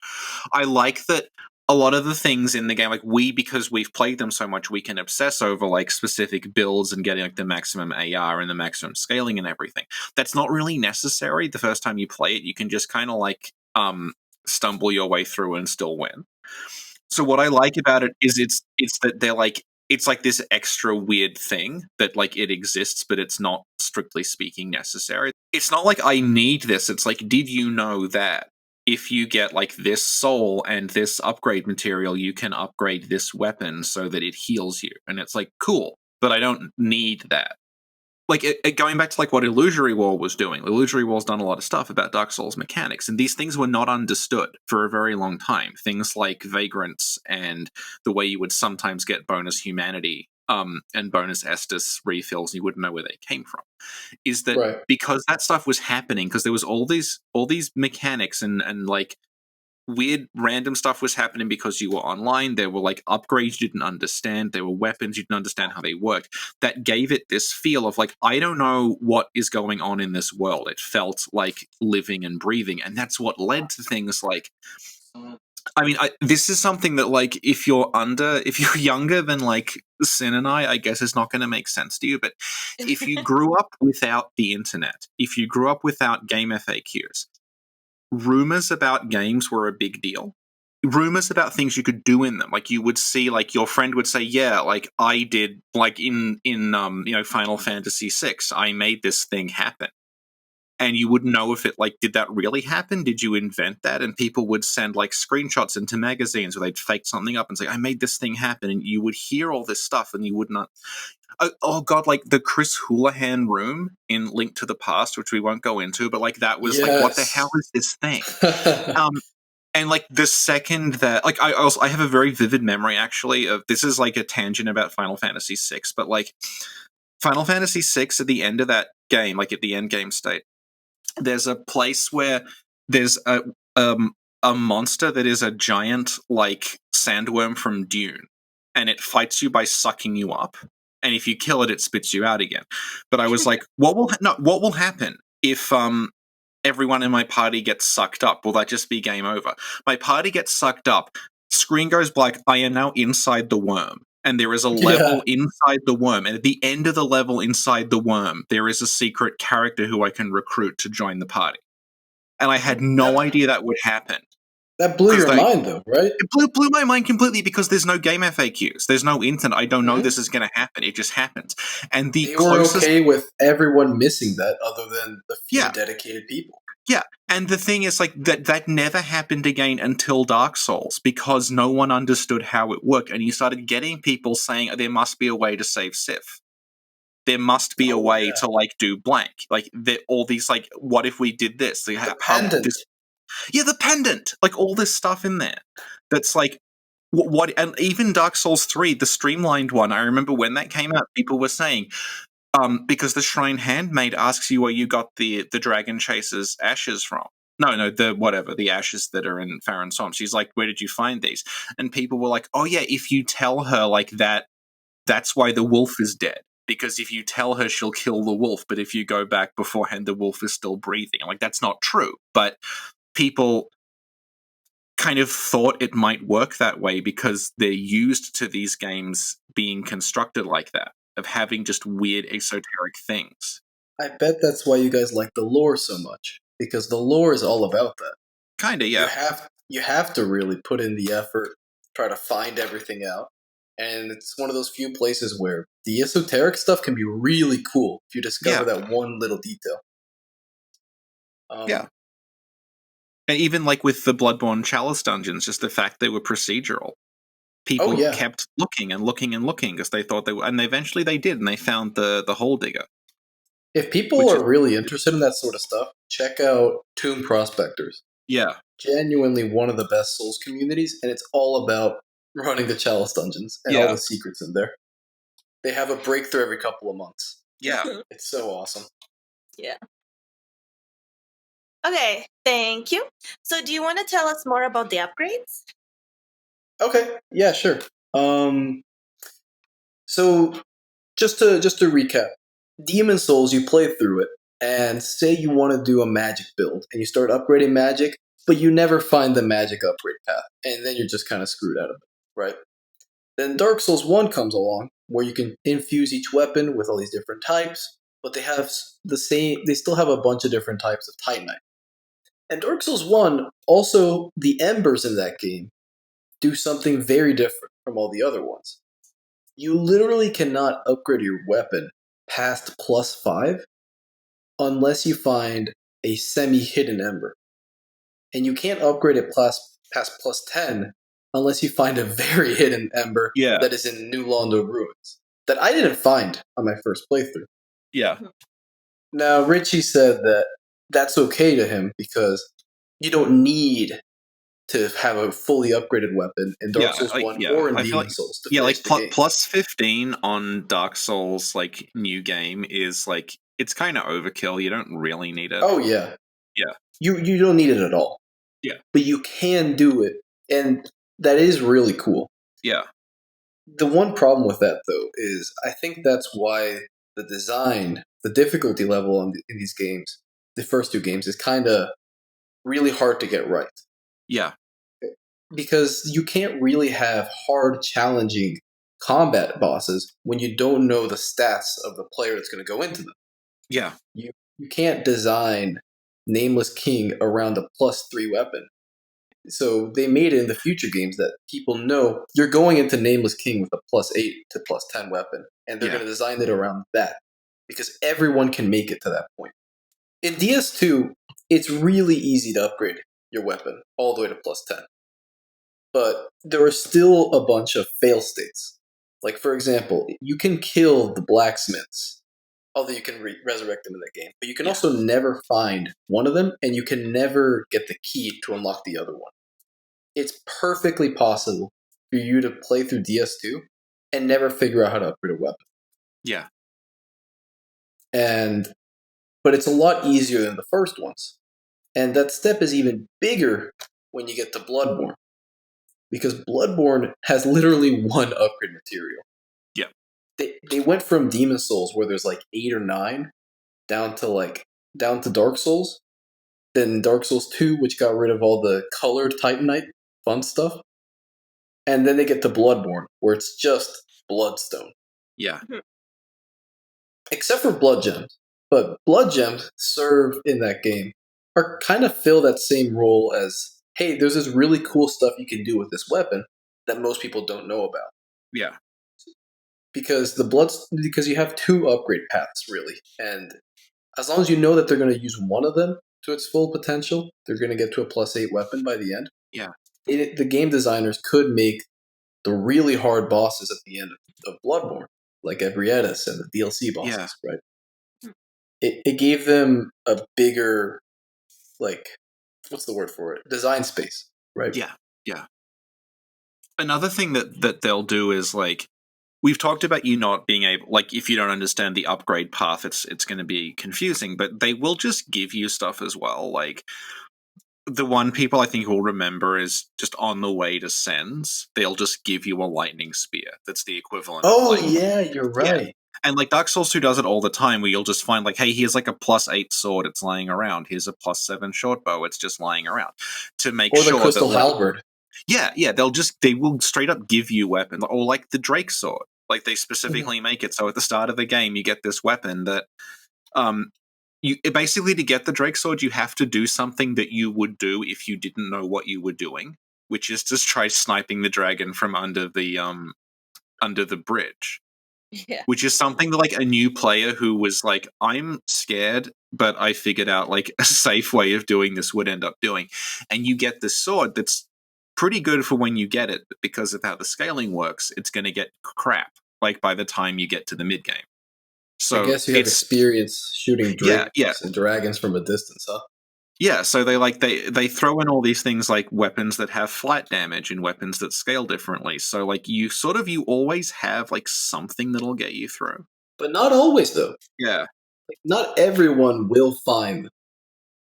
I like that a lot of the things in the game, like because we've played them so much, we can obsess over like specific builds and getting like the maximum AR and the maximum scaling and everything. That's not really necessary the first time you play it. You can just kind of like stumble your way through and still win. So what I like about it is it's that they're like, it's like this extra weird thing that like it exists, but it's not strictly speaking necessary. It's not like I need this. It's like, did you know that if you get like this soul and this upgrade material, you can upgrade this weapon so that it heals you? And it's like, cool, but I don't need that. Like going back to like what Illusory War was doing. Illusory War's done a lot of stuff about Dark Souls mechanics, and these things were not understood for a very long time. Things like vagrants and the way you would sometimes get bonus humanity and bonus Estus refills, and you wouldn't know where they came from. Is that because that stuff was happening, because there was all these mechanics and like weird random stuff was happening because you were online. There were like upgrades you didn't understand. There were weapons you didn't understand how they worked. That gave it this feel of like, I don't know what is going on in this world. It felt like living and breathing. And that's what led to things like, I mean, this is something that like, if you're younger than like Sin and I guess it's not going to make sense to you. But if you grew up without the internet, if you grew up without game FAQs, rumors about games were a big deal. Rumors about things you could do in them, like you would see, like your friend would say, "Yeah, like I did, like in Final Fantasy VI, I made this thing happen," and you wouldn't know if it like did that really happen? Did you invent that? And people would send like screenshots into magazines where they'd fake something up and say, "I made this thing happen," and you would hear all this stuff, and you would not. Oh god, like the Chris Houlihan room in Link to the Past, which we won't go into, but like that was like, what the hell is this thing? And like the second that, like, I have a very vivid memory actually of, this is like a tangent about Final Fantasy VI, but like Final Fantasy VI at the end of that game, like at the end game state, there's a place where there's a monster that is a giant like sandworm from Dune, and it fights you by sucking you up. And if you kill it, it spits you out again. But I was like, what will happen if everyone in my party gets sucked up? Will that just be game over? My party gets sucked up. Screen goes black. I am now inside the worm. And there is a level inside the worm. And at the end of the level inside the worm, there is a secret character who I can recruit to join the party. And I had no idea that would happen. That blew your mind, though, right? It blew my mind completely, because there's no game FAQs. There's no internet. I don't know this is going to happen. It just happens. And they were okay with everyone missing that, other than the few dedicated people. Yeah, and the thing is, like, that never happened again until Dark Souls, because no one understood how it worked, and you started getting people saying, there must be a way to save Sif. There must be a way to, like, do blank. Like, all these, like, what if we did this? The pendant. Yeah, the pendant. Like, all this stuff in there. That's like, what, and even Dark Souls 3, the streamlined one, I remember when that came out, people were saying, because the Shrine Handmaid asks you where you got the Dragon Chaser's ashes from. No, the ashes that are in Farron Swamp. She's like, where did you find these? And people were like, oh yeah, if you tell her like that, that's why the wolf is dead. Because if you tell her, she'll kill the wolf, but if you go back beforehand, the wolf is still breathing. Like, that's not true. But people kind of thought it might work that way because they're used to these games being constructed like that, of having just weird esoteric things. I bet that's why you guys like the lore so much, because the lore is all about that. Kinda, yeah. You have to really put in the effort, try to find everything out, and it's one of those few places where the esoteric stuff can be really cool if you discover that one little detail. Yeah. And even like with the Bloodborne Chalice Dungeons, just the fact they were procedural. People kept looking and looking and looking because they thought they were, and eventually they did, and they found the Hole Digger. If people are really interested in that sort of stuff, check out Tomb Prospectors. Yeah. Genuinely one of the best Souls communities, and it's all about running the Chalice Dungeons and all the secrets in there. They have a breakthrough every couple of months. Yeah. It's so awesome. Yeah. Okay, thank you. So do you want to tell us more about the upgrades? Okay, yeah, sure. So just to recap, Demon Souls, you play through it, and say you want to do a magic build, and you start upgrading magic, but you never find the magic upgrade path, and then you're just kind of screwed out of it, right? Then Dark Souls 1 comes along, where you can infuse each weapon with all these different types, but they have the same. They still have a bunch of different types of Titanite. And Dark Souls 1, also, the embers in that game do something very different from all the other ones. You literally cannot upgrade your weapon past +5 unless you find a semi-hidden ember. And you can't upgrade it past +10 unless you find a very hidden ember Yeah. that is in New Londo Ruins. That I didn't find on my first playthrough. Yeah. Now, Richie said that that's okay to him because you don't need to have a fully upgraded weapon in Dark Souls 1 or in I feel Demon Souls to yeah, finish like the game. plus 15 on Dark Souls, like new game is like it's kind of overkill. You don't really need it. Oh yeah, Yeah. You don't need it at all. Yeah. But you can do it, and that is really cool. Yeah. The one problem with that, though, is I think that's why the design, the difficulty level in these games, the first two games, is kind of really hard to get right. Yeah. Because you can't really have hard, challenging combat bosses when you don't know the stats of the player that's going to go into them. Yeah. You can't design Nameless King around a +3 weapon. So they made it in the future games that people know you're going into Nameless King with a +8 to +10 weapon, and they're going to design it around that because everyone can make it to that point. In DS2, it's really easy to upgrade your weapon all the way to +10. But there are still a bunch of fail states. Like, for example, you can kill the blacksmiths, although you can resurrect them in the game. But you can also never find one of them, and you can never get the key to unlock the other one. It's perfectly possible for you to play through DS2 and never figure out how to upgrade a weapon. Yeah. But it's a lot easier than the first ones. And that step is even bigger when you get to Bloodborne. Because Bloodborne has literally one upgrade material. Yeah. They went from Demon Souls, where there's like 8 or 9, down to Dark Souls. Then Dark Souls 2, which got rid of all the colored Titanite fun stuff. And then they get to Bloodborne, where it's just Bloodstone. Yeah. Except for Blood Gems. But Blood Gems serve in that game are kind of fill that same role as, hey, there's this really cool stuff you can do with this weapon that most people don't know about. Yeah. Because you have 2 upgrade paths, really. And as long as you know that they're going to use one of them to its full potential, they're going to get to a +8 weapon by the end. Yeah. The game designers could make the really hard bosses at the end of Bloodborne, like Ebrietas and the DLC bosses, right? It gave them a bigger, like, what's the word for it? Design space, right? Yeah. Yeah. Another thing that they'll do is, like, we've talked about you not being able, like, if you don't understand the upgrade path, it's going to be confusing, but they will just give you stuff as well. Like, the one people I think will remember is just on the way to Sens, they'll just give you a lightning spear. That's the equivalent. Oh, of, like, yeah, you're right. Yeah. And, like, Dark Souls 2 does it all the time, where you'll just find, like, hey, here's, like, a +8 sword, it's laying around. Here's a +7 short bow, it's just lying around. To make or sure the Crystal that, Halberd. Yeah, they will straight up give you weapons, or like the Drake sword. Like, they specifically make it so at the start of the game you get this weapon that basically, to get the Drake sword, you have to do something that you would do if you didn't know what you were doing, which is just try sniping the dragon from under the bridge. Yeah. Which is something that, like, a new player who was like, I'm scared, but I figured out, like, a safe way of doing this would end up doing. And you get this sword that's pretty good for when you get it, but because of how the scaling works, it's going to get crap, like, by the time you get to the mid-game. So I guess you have experience shooting drakes and dragons from a distance, huh? Yeah, so they throw in all these things like weapons that have flight damage and weapons that scale differently. So, like, you always have, like, something that'll get you through. But not always, though. Yeah. Like, not everyone will find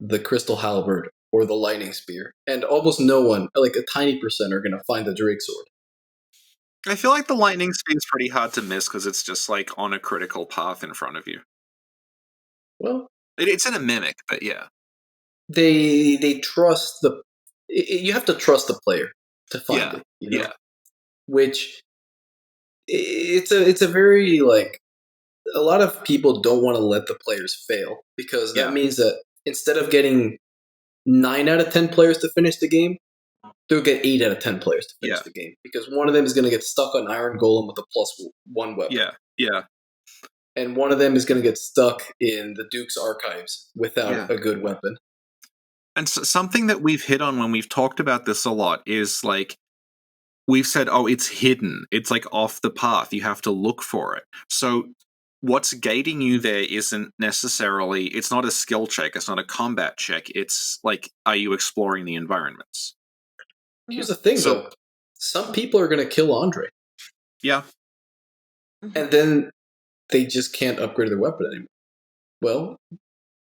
the Crystal Halberd or the Lightning Spear. And almost no one, like a tiny percent, are going to find the Drake Sword. I feel like the Lightning Spear is pretty hard to miss because it's just, like, on a critical path in front of you. Well, it's in a mimic, but yeah. They trust the you have to trust the player to find it. You know, yeah. which it's a very like a lot of people don't want to let the players fail because that Yeah. means that instead of getting 9 out of 10 players to finish the game, they'll get 8 out of 10 players to finish Yeah. the game because one of them is going to get stuck on Iron Golem with a +1 weapon. Yeah. And one of them is going to get stuck in the Duke's Archives without Yeah. a good weapon. And so something that we've hit on when we've talked about this a lot is like, we've said, oh, it's hidden. It's like off the path. You have to look for it. So what's gating you there isn't necessarily, it's not a skill check. It's not a combat check. It's like, are you exploring the environments? Here's the thing, So- though. Some people are going to kill Andre. Yeah. And then they just can't upgrade their weapon anymore. Well,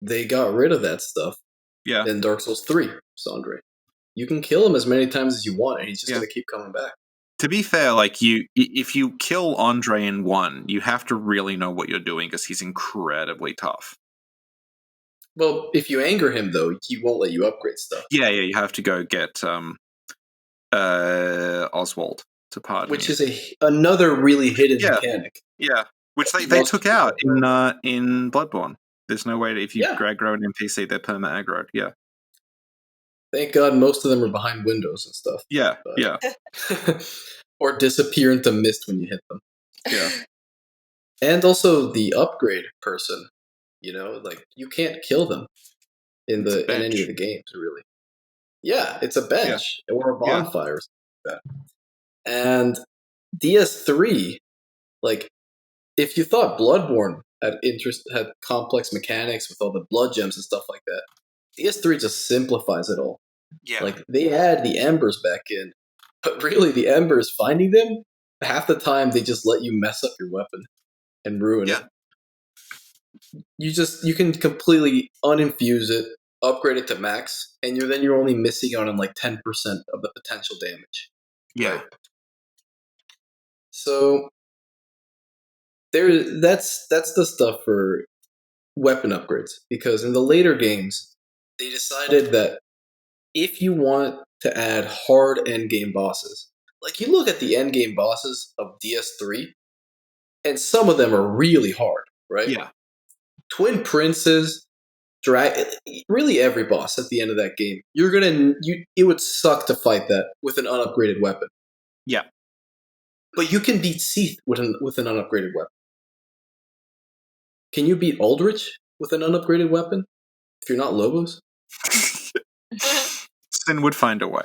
they got rid of that stuff Yeah. in Dark Souls 3, Andre. You can kill him as many times as you want, and he's just going to keep coming back. To be fair, like if you kill Andre in 1, you have to really know what you're doing because he's incredibly tough. Well, if you anger him, though, he won't let you upgrade stuff. Yeah, you have to go get Oswald to pardon Which you. is another really hidden mechanic. Yeah, which they Most took people out don't know. in Bloodborne. There's no way that if you Yeah. drag grow an NPC, they're perma aggroed. Yeah, Thank God most of them are behind windows and stuff. yeah, But- yeah, or disappear into mist when you hit them. yeah. And also the upgrade person, you know, like you can't kill them in It's a any bench. of the games, really. Yeah, it's a bench or a bonfire or something like that. And DS3, like, if you thought Bloodborne had complex mechanics with all the blood gems and stuff like that, DS3 just simplifies it all. Yeah. Like, they add the embers back in, but really the embers, finding them, half the time they just let you mess up your weapon and ruin it. You can completely uninfuse it, upgrade it to max, and you're only missing out on like 10% of the potential damage. Yeah. Right? So that's the stuff for weapon upgrades, because in the later games they decided that if you want to add hard endgame bosses, like you look at the endgame bosses of DS3, and some of them are really hard, right? Yeah. Twin Princes, really every boss at the end of that game, it would suck to fight that with an unupgraded weapon. Yeah. But you can beat Seath with an unupgraded weapon. Can you beat Aldrich with an unupgraded weapon? If you're not Lobos? Sin would find a way.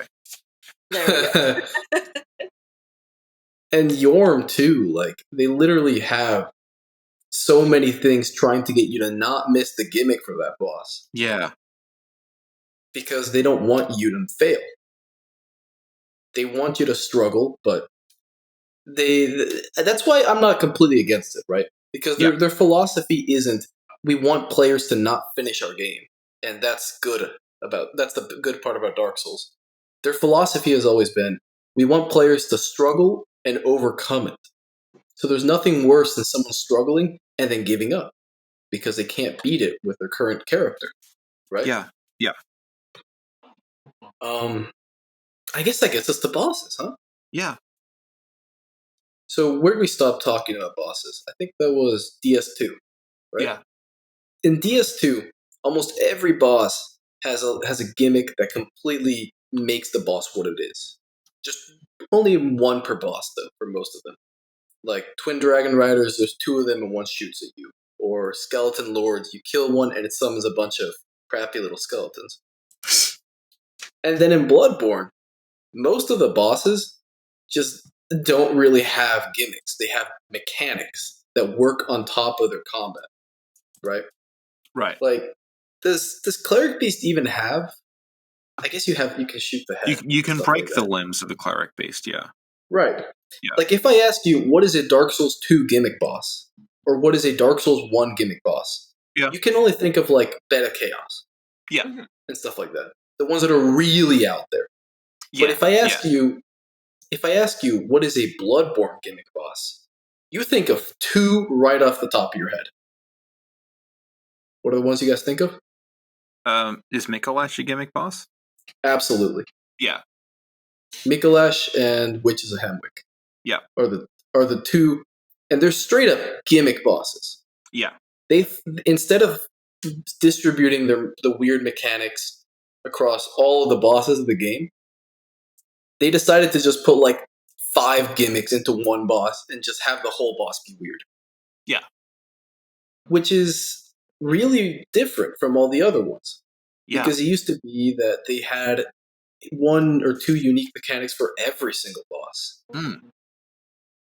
There we go. And Yorm too, like they literally have so many things trying to get you to not miss the gimmick for that boss. Yeah. Because they don't want you to fail. They want you to struggle, but that's why I'm not completely against it, right? Because their philosophy isn't we want players to not finish our game. And that's the good part about Dark Souls. Their philosophy has always been we want players to struggle and overcome it. So there's nothing worse than someone struggling and then giving up because they can't beat it with their current character, right? Yeah. I guess that gets us to bosses, huh? Yeah. So where did we stop talking about bosses? I think that was DS2, right? Yeah. In DS2, almost every boss has a gimmick that completely makes the boss what it is. Just only one per boss, though, for most of them. Like Twin Dragon Riders, there's 2 of them and one shoots at you. Or Skeleton Lords, you kill one and it summons a bunch of crappy little skeletons. And then in Bloodborne, most of the bosses just don't really have gimmicks. They have mechanics that work on top of their combat, right? Right. Like, does Cleric Beast even have? I guess you can shoot the head. You can stuff break like the that. limbs of the cleric beast. Yeah. Right. Yeah. Like if I ask you, what is a Dark Souls 2 gimmick boss, or what is a Dark Souls 1 gimmick boss? Yeah. You can only think of like Beta Chaos. Yeah. And stuff like that. The ones that are really out there. Yeah. But if I ask you, what is a Bloodborne gimmick boss? You think of 2 right off the top of your head. What are the ones you guys think of? Is Mikolash a gimmick boss? Absolutely. Yeah. Mikolash and Witches of Hamwick. Yeah. Are the two, and they're straight up gimmick bosses. Yeah. They instead of distributing the weird mechanics across all of the bosses of the game, they decided to just put like 5 gimmicks into one boss and just have the whole boss be weird. Yeah. Which is really different from all the other ones. Yeah. Because it used to be that they had 1 or 2 unique mechanics for every single boss.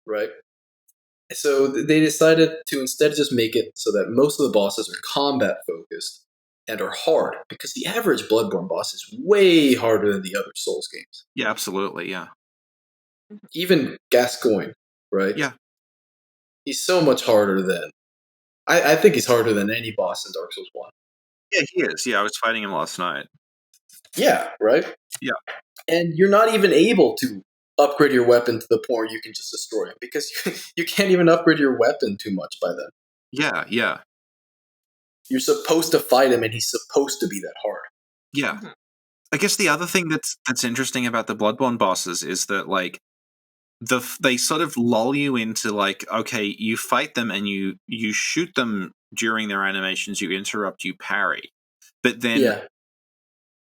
Right? So they decided to instead just make it so that most of the bosses are combat focused and are hard, because the average Bloodborne boss is way harder than the other Souls games. Yeah, absolutely, yeah. Even Gascoigne, right? Yeah. He's so much harder than... I think he's harder than any boss in Dark Souls 1. Yeah, he is. Yeah, I was fighting him last night. Yeah, right? Yeah. And you're not even able to upgrade your weapon to the point where you can just destroy him, because you can't even upgrade your weapon too much by then. Yeah, yeah. You're supposed to fight him, and he's supposed to be that hard. Yeah. I guess the other thing that's interesting about the Bloodborne bosses is that, like, they sort of lull you into, like, okay, you fight them and you shoot them during their animations, you interrupt, you parry. But then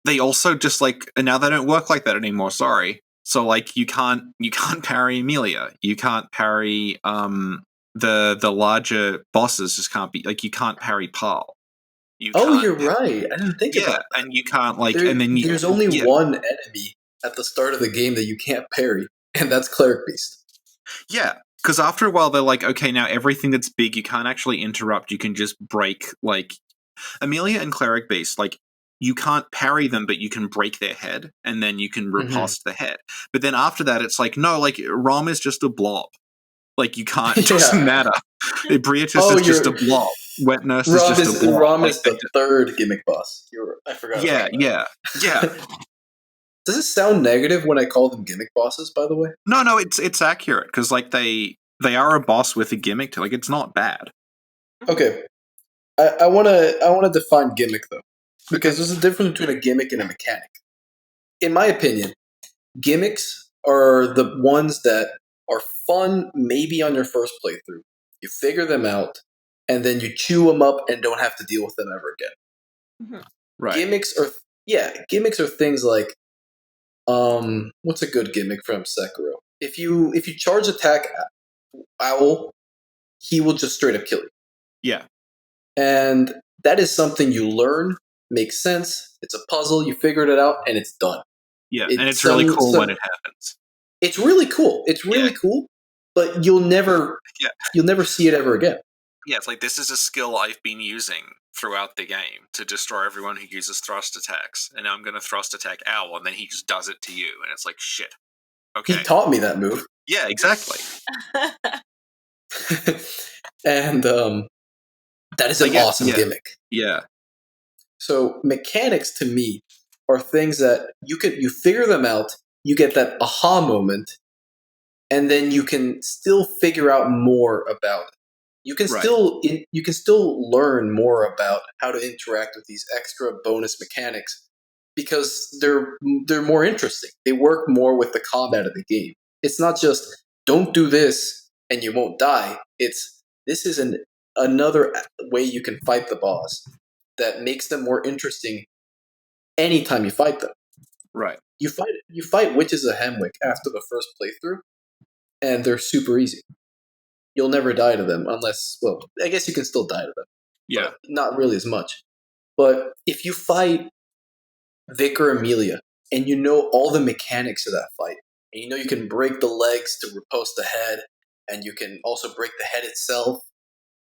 they also just, like, and now they don't work like that anymore, sorry. So, like, you can't parry Amelia. You can't parry the larger bosses, just can't be, like, you can't parry Paul. You're right. I didn't think about that. And you can't, like, and then there's only one enemy at the start of the game that you can't parry, and that's Cleric Beast. Yeah, because after a while they're like, okay, now everything that's big you can't actually interrupt. You can just break, like, Amelia and Cleric Beast, like, you can't parry them, but you can break their head, and then you can riposte the head. But then after that, it's like, no, like, Rom is just a blob. Like, you can't, it doesn't matter. Briatus is just a blob. Wet Nurse is just a blob. Rom is the third gimmick boss. I forgot. Yeah. Does it sound negative when I call them gimmick bosses, by the way? No, it's accurate, because, like, they are a boss with a gimmick to, like, it's not bad. Okay. I wanna define gimmick, though, because there's a difference between a gimmick and a mechanic. In my opinion, gimmicks are the ones that are fun maybe on your first playthrough. You figure them out, and then you chew them up and don't have to deal with them ever again. Right. Gimmicks are things like, what's a good gimmick from Sakura? If you charge attack Owl, he will just straight up kill you. Yeah. And that is something you learn, makes sense, it's a puzzle, you figured it out, and it's done. Yeah, and it's really cool when it happens. It's really cool. It's really cool, but you'll never see it ever again. Yeah, it's like, this is a skill I've been using throughout the game to destroy everyone who uses thrust attacks, and now I'm going to thrust attack Owl, and then he just does it to you, and it's like, shit. Okay. He taught me that move. Yeah, exactly. And that is an awesome gimmick. Yeah. So mechanics to me are things that you figure them out, you get that aha moment, and then you can still figure out more about it. You can still learn more about how to interact with these extra bonus mechanics, because they're more interesting. They work more with the combat of the game. It's not just, don't do this and you won't die. This is another way you can fight the boss that makes them more interesting anytime you fight them. Right. You fight Witches of Hamwick after the first playthrough, and they're super easy. You'll never die to them unless, well, I guess you can still die to them. Yeah. But not really as much. But if you fight Vicar Amelia, and you know all the mechanics of that fight, and you know you can break the legs to riposte the head, and you can also break the head itself,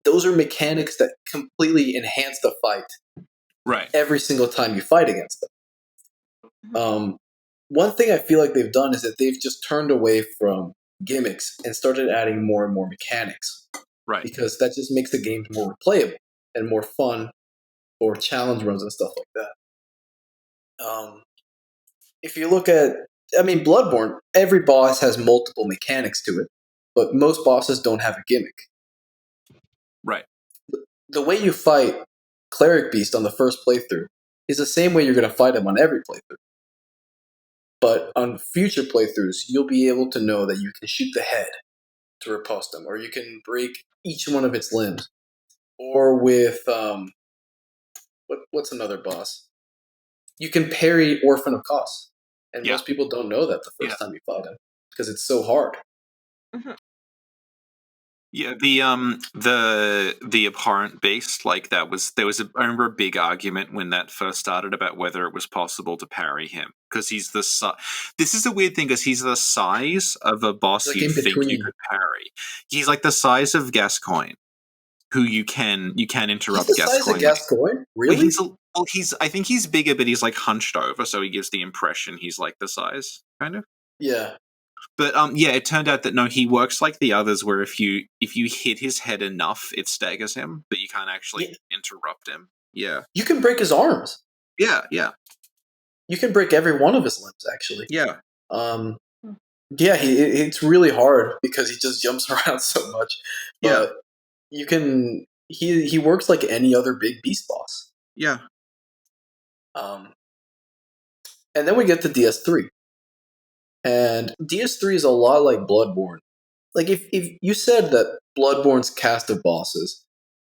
those are mechanics that completely enhance the fight. Right. Every single time you fight against them. One thing I feel like they've done is that they've just turned away from gimmicks and started adding more and more mechanics. Right. Because that just makes the games more replayable and more fun for challenge runs and stuff like that. If you look at, Bloodborne, every boss has multiple mechanics to it, but most bosses don't have a gimmick. Right. The way you fight Cleric Beast on the first playthrough is the same way you're going to fight him on every playthrough. But on future playthroughs, you'll be able to know that you can shoot the head to riposte them, or you can break each one of its limbs. Or with what's another boss? You can parry Orphan of Kos, and Yeah. most people don't know that the first time you fight him because it's so hard. Mhm. Yeah, the abhorrent beast, like there was I remember a big argument when that first started about whether it was possible to parry him because he's the this is a weird thing because he's the size of a boss Like you in think you between. could parry. He's like the size of Gascoigne, who you can He's interrupt the size of Gascoigne. Gascoigne? But Really? he's I think he's bigger, but he's like hunched over, so he gives the impression he's like the size, kind of. Yeah. But yeah, it turned out that no, he works like the others, where if you hit his head enough, it staggers him, but you can't actually interrupt him. Yeah, You can break his arms. yeah. You can break every one of his limbs, actually. Yeah. Yeah, it's really hard because he just jumps around so much. But you can. He works like any other big beast boss. Yeah. And then we get to DS3. And DS3 is a lot like Bloodborne. Like, if you said that Bloodborne's cast of bosses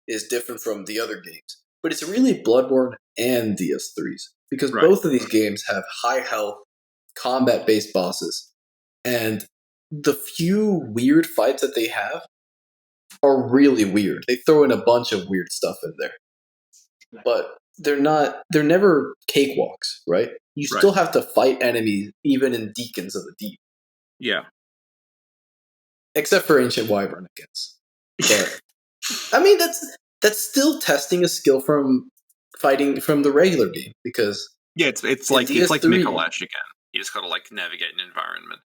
is different from the other games, but it's really Bloodborne and DS3's. Because both of these games have high health, combat based bosses. And the few weird fights that they have are really weird. They throw in a bunch of weird stuff in there. But they're never cakewalks, right? You still have to fight enemies even in Deacons of the Deep. Yeah. Except for Ancient Wyvern against. But I mean that's still testing a skill from fighting from the regular game because it's like Micolash again. You just gotta like navigate an environment.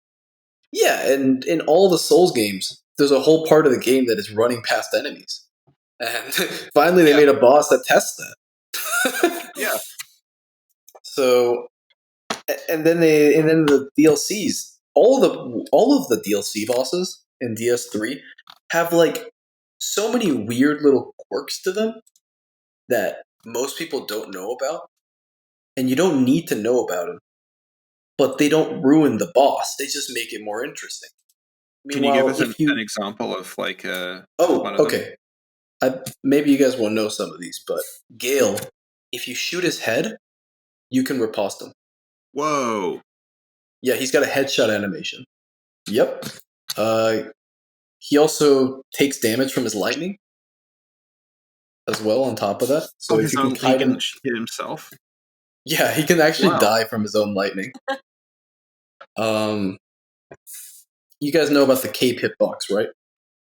Yeah, and in all the Souls games, there's a whole part of the game that is running past enemies. And finally they made a boss that tests that. Yeah. So and then the DLCs, all of the DLC bosses in DS3 have like so many weird little quirks to them that most people don't know about, and you don't need to know about them. But they don't ruin the boss; they just make it more interesting. Can you give us an example of like one of okay. Maybe you guys won't know some of these, but Gale, if you shoot his head, you can riposte him. Whoa. Yeah, he's got a headshot animation. Yep. He also takes damage from his lightning as well on top of that. So if you can kite him, hit himself. Yeah, he can actually die from his own lightning. You guys know about the cape hitbox, right?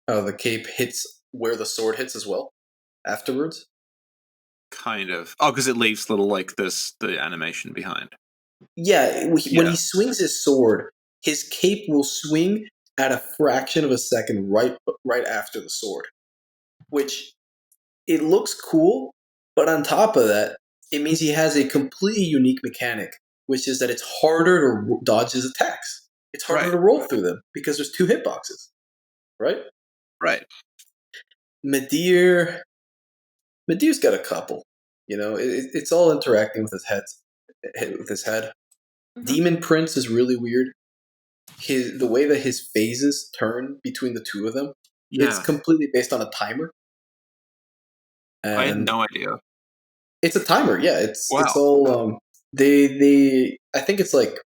The cape hits where the sword hits as well afterwards. Kind of. Oh, because it leaves little like the animation behind. Yeah, when he swings his sword, his cape will swing at a fraction of a second right after the sword, which it looks cool, but on top of that, it means he has a completely unique mechanic, which is that it's harder to dodge his attacks. It's harder to roll through them because there's 2 hitboxes, right? Right. Medivh's got a couple. You know, it's all interacting with his head. Mm-hmm. Demon Prince is really weird. The way that his phases turn between the two of them, it's completely based on a timer. And I had no idea. It's a timer, yeah. It's all they I think it's like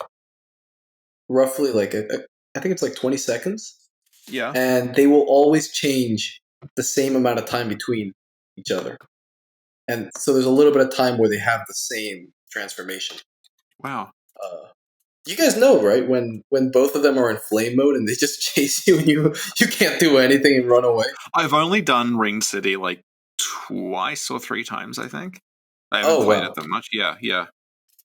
roughly like I think it's like 20 seconds. Yeah. And they will always change the same amount of time between each other. And so there's a little bit of time where they have the same transformation. Wow. You guys know, right? When both of them are in flame mode and they just chase you and you can't do anything and run away. I've only done Ring City like twice or 3 times, I think. I haven't played it that much. Yeah.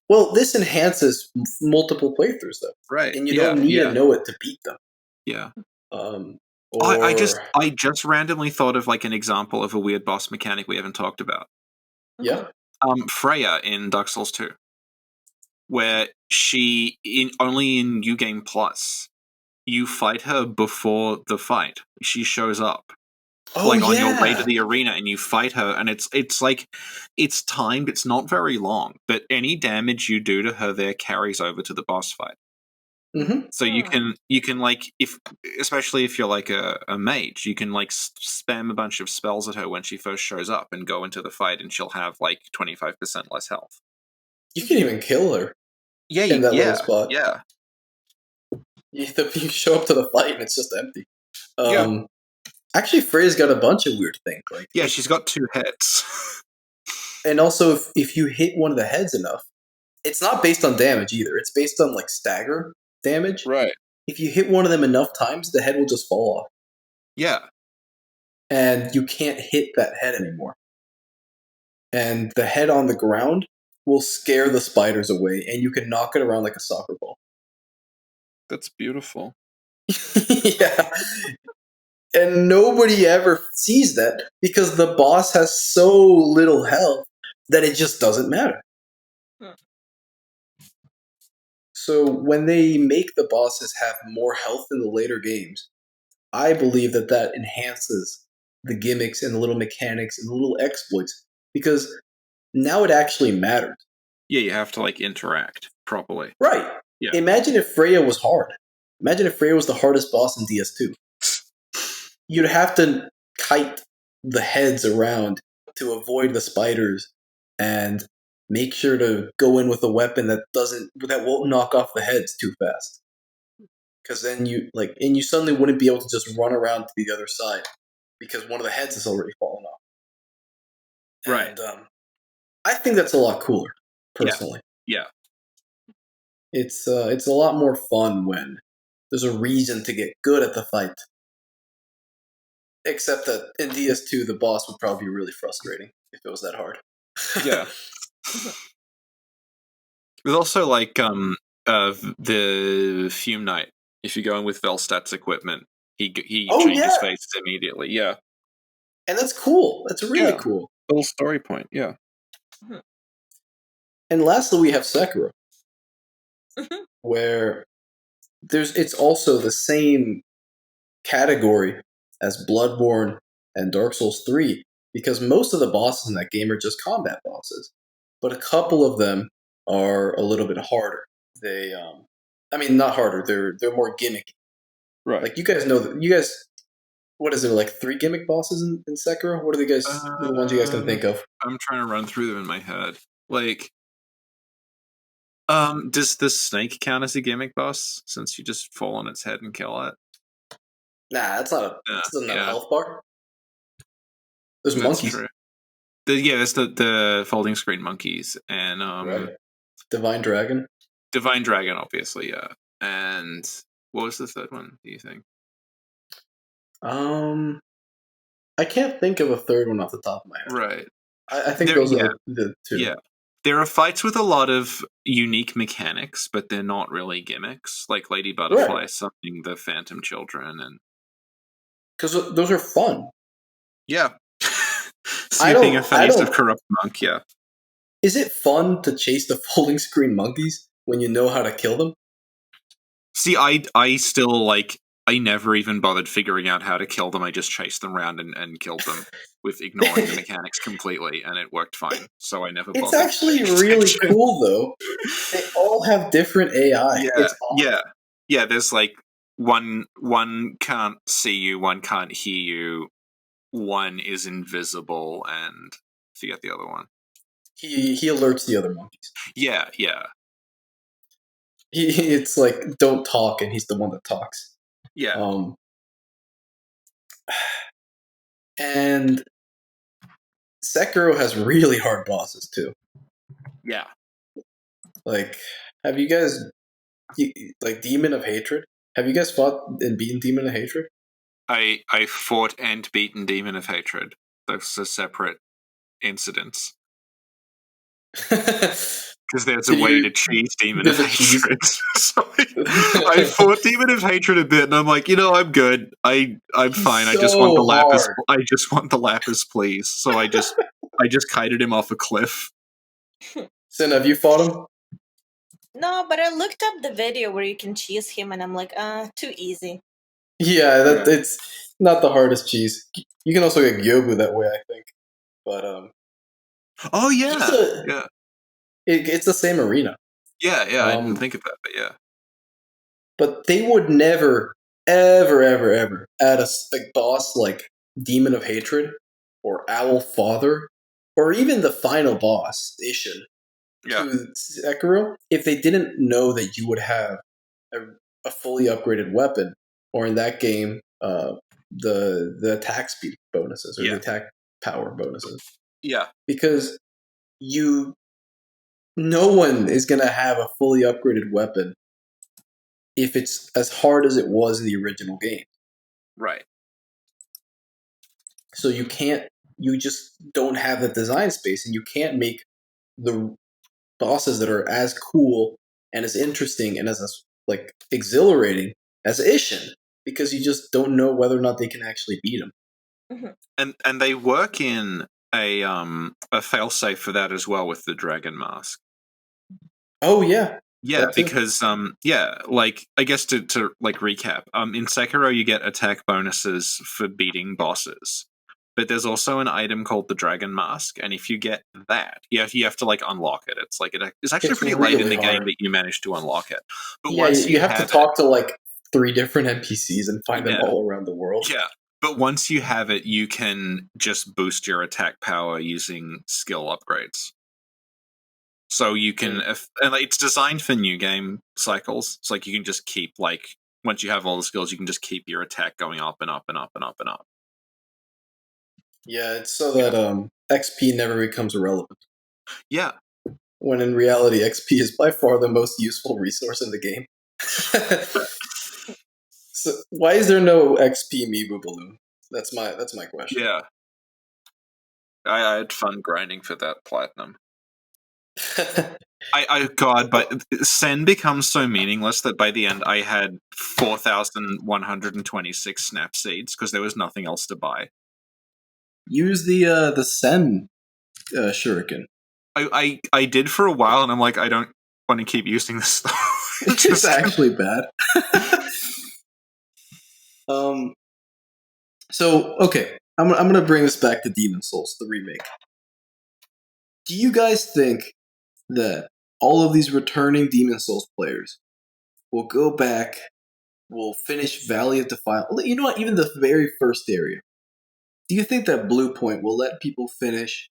Well, this enhances multiple playthroughs, though. Right. And you don't need to know it to beat them. Yeah. I just randomly thought of like an example of a weird boss mechanic we haven't talked about. Yeah. Freya in Dark Souls 2. Where she only in New Game Plus, you fight her before the fight. She shows up. On your way to the arena, and you fight her, and it's like it's timed. It's not very long, but any damage you do to her there carries over to the boss fight. Mm-hmm. So you can like, if especially if you're like a mage, you can like spam a bunch of spells at her when she first shows up and go into the fight, and she'll have like 25% less health. You can even kill her Yeah, in that little yeah, spot. yeah, You show up to the fight and it's just empty. yeah. Actually, Freya's got a bunch of weird things. Like, Yeah, she's got 2 heads. and also if you hit one of the heads enough, it's not based on damage either. It's based on like stagger damage. Right. If you hit one of them enough times, the head will just fall off, Yeah. and you can't hit that head anymore. And the head on the ground will scare the spiders away, and you can knock it around like a soccer ball. That's beautiful. Yeah. And nobody ever sees that because the boss has so little health that it just doesn't matter. Hmm. So when they make the bosses have more health in the later games, I believe that enhances the gimmicks and the little mechanics and the little exploits because now it actually matters. Yeah, you have to like interact properly. Right. Yeah. Imagine if Freya was hard. Imagine if Freya was the hardest boss in DS2. You'd have to kite the heads around to avoid the spiders and make sure to go in with a weapon that won't knock off the heads too fast. Because then you suddenly wouldn't be able to just run around to the other side because one of the heads has already fallen off. Right. And I think that's a lot cooler, personally. Yeah. It's a lot more fun when there's a reason to get good at the fight. Except that in DS2, the boss would probably be really frustrating if it was that hard. Yeah. There's also like the Fume Knight. If you go in with Velstat's equipment, he changes faces immediately. Yeah. And that's cool. That's really cool. Little story point. Yeah. And lastly, we have Sakura, where it's also the same category as Bloodborne and Dark Souls 3, because most of the bosses in that game are just combat bosses, but a couple of them are a little bit harder. They, not harder. They're more gimmicky. Right. Like you guys. What is there, like 3 gimmick bosses in Sekiro? What are the ones you guys can think of? I'm trying to run through them in my head. Like, does the snake count as a gimmick boss since you just fall on its head and kill it? Nah, that doesn't have a health bar. There's monkeys. True. There's the folding screen monkeys and Right. Divine Dragon. Divine Dragon, obviously, yeah. And what was the third one, do you think? I can't think of a third one off the top of my head. Right. I think those are the 2. Yeah. There are fights with a lot of unique mechanics, but they're not really gimmicks, like Lady Butterfly summoning the Phantom Children, and because those are fun. Yeah. Sweeping a face of corrupt monk, yeah. Is it fun to chase the folding screen monkeys when you know how to kill them? See, I still, like, I never even bothered figuring out how to kill them. I just chased them around and killed them with ignoring the mechanics completely, and it worked fine. So I never bothered. It's actually really cool, though. They all have different AI. Yeah, it's awesome. Yeah, there's, like, one can't see you, one can't hear you, one is invisible, and I forget the other one. He alerts the other monkeys. Yeah. It's like, don't talk, and he's the one that talks. Yeah. And Sekiro has really hard bosses, too. Yeah. Like, have you guys... like, Demon of Hatred? Have you guys fought and beaten Demon of Hatred? I fought and beaten Demon of Hatred. Those are separate incidents. Because there's a way to cheat Demon of Hatred. So I fought Demon of Hatred a bit, and I'm like, I'm good. I'm fine. I just want the lapis. I just want the lapis, please. So I just kited him off a cliff. Sin, have you fought him? No, but I looked up the video where you can cheese him, and I'm like, too easy. Yeah, it's not the hardest cheese. You can also get Gyobu that way, I think. But oh yeah, it's the same arena. Yeah. I didn't think of that, but yeah. But they would never, ever, ever, ever add a boss like Demon of Hatred or Owl Father or even the final boss, Ishin, Yeah. to Sekiro if they didn't know that you would have a, a fully upgraded weapon, or in that game, the attack speed bonuses or the Yeah. attack power bonuses. Yeah. Because no one is going to have a fully upgraded weapon if it's as hard as it was in the original game. Right. So you just don't have the design space, and you can't make the bosses that are as cool and as interesting and as like exhilarating as Ishin, because you just don't know whether or not they can actually beat him. Mm-hmm. And they work in a failsafe for that as well with the dragon mask. Oh yeah. Yeah, because like I guess to like recap, in Sekiro you get attack bonuses for beating bosses. But there's also an item called the Dragon Mask, and if you get that, you have to like unlock it. It's like it's actually It's pretty late in really the game hard. that you manage to unlock it. But Yeah, once you have to talk to like 3 different NPCs and find them Yeah. all around the world. Yeah, but once you have it, you can just boost your attack power using skill upgrades. So you can, and it's designed for new game cycles. It's like you can just keep like once you have all the skills, you can just keep your attack going up and up and up and up and up. Yeah, it's so that XP never becomes irrelevant. Yeah. When in reality, XP is by far the most useful resource in the game. So why is there no XP Miibu balloon? That's my question. Yeah. I had fun grinding for that platinum. But Sen becomes so meaningless that by the end I had 4,126 snap seeds because there was nothing else to buy. Use the Sen shuriken. I did for a while, and I'm like, I don't want to keep using this stuff. It's actually bad. So okay, I'm gonna bring this back to Demon Souls, the remake. Do you guys think that all of these returning Demon Souls players will go back, will finish Valley of Defilement? You know what? Even the very first area. Do you think that Blue Point will let people finish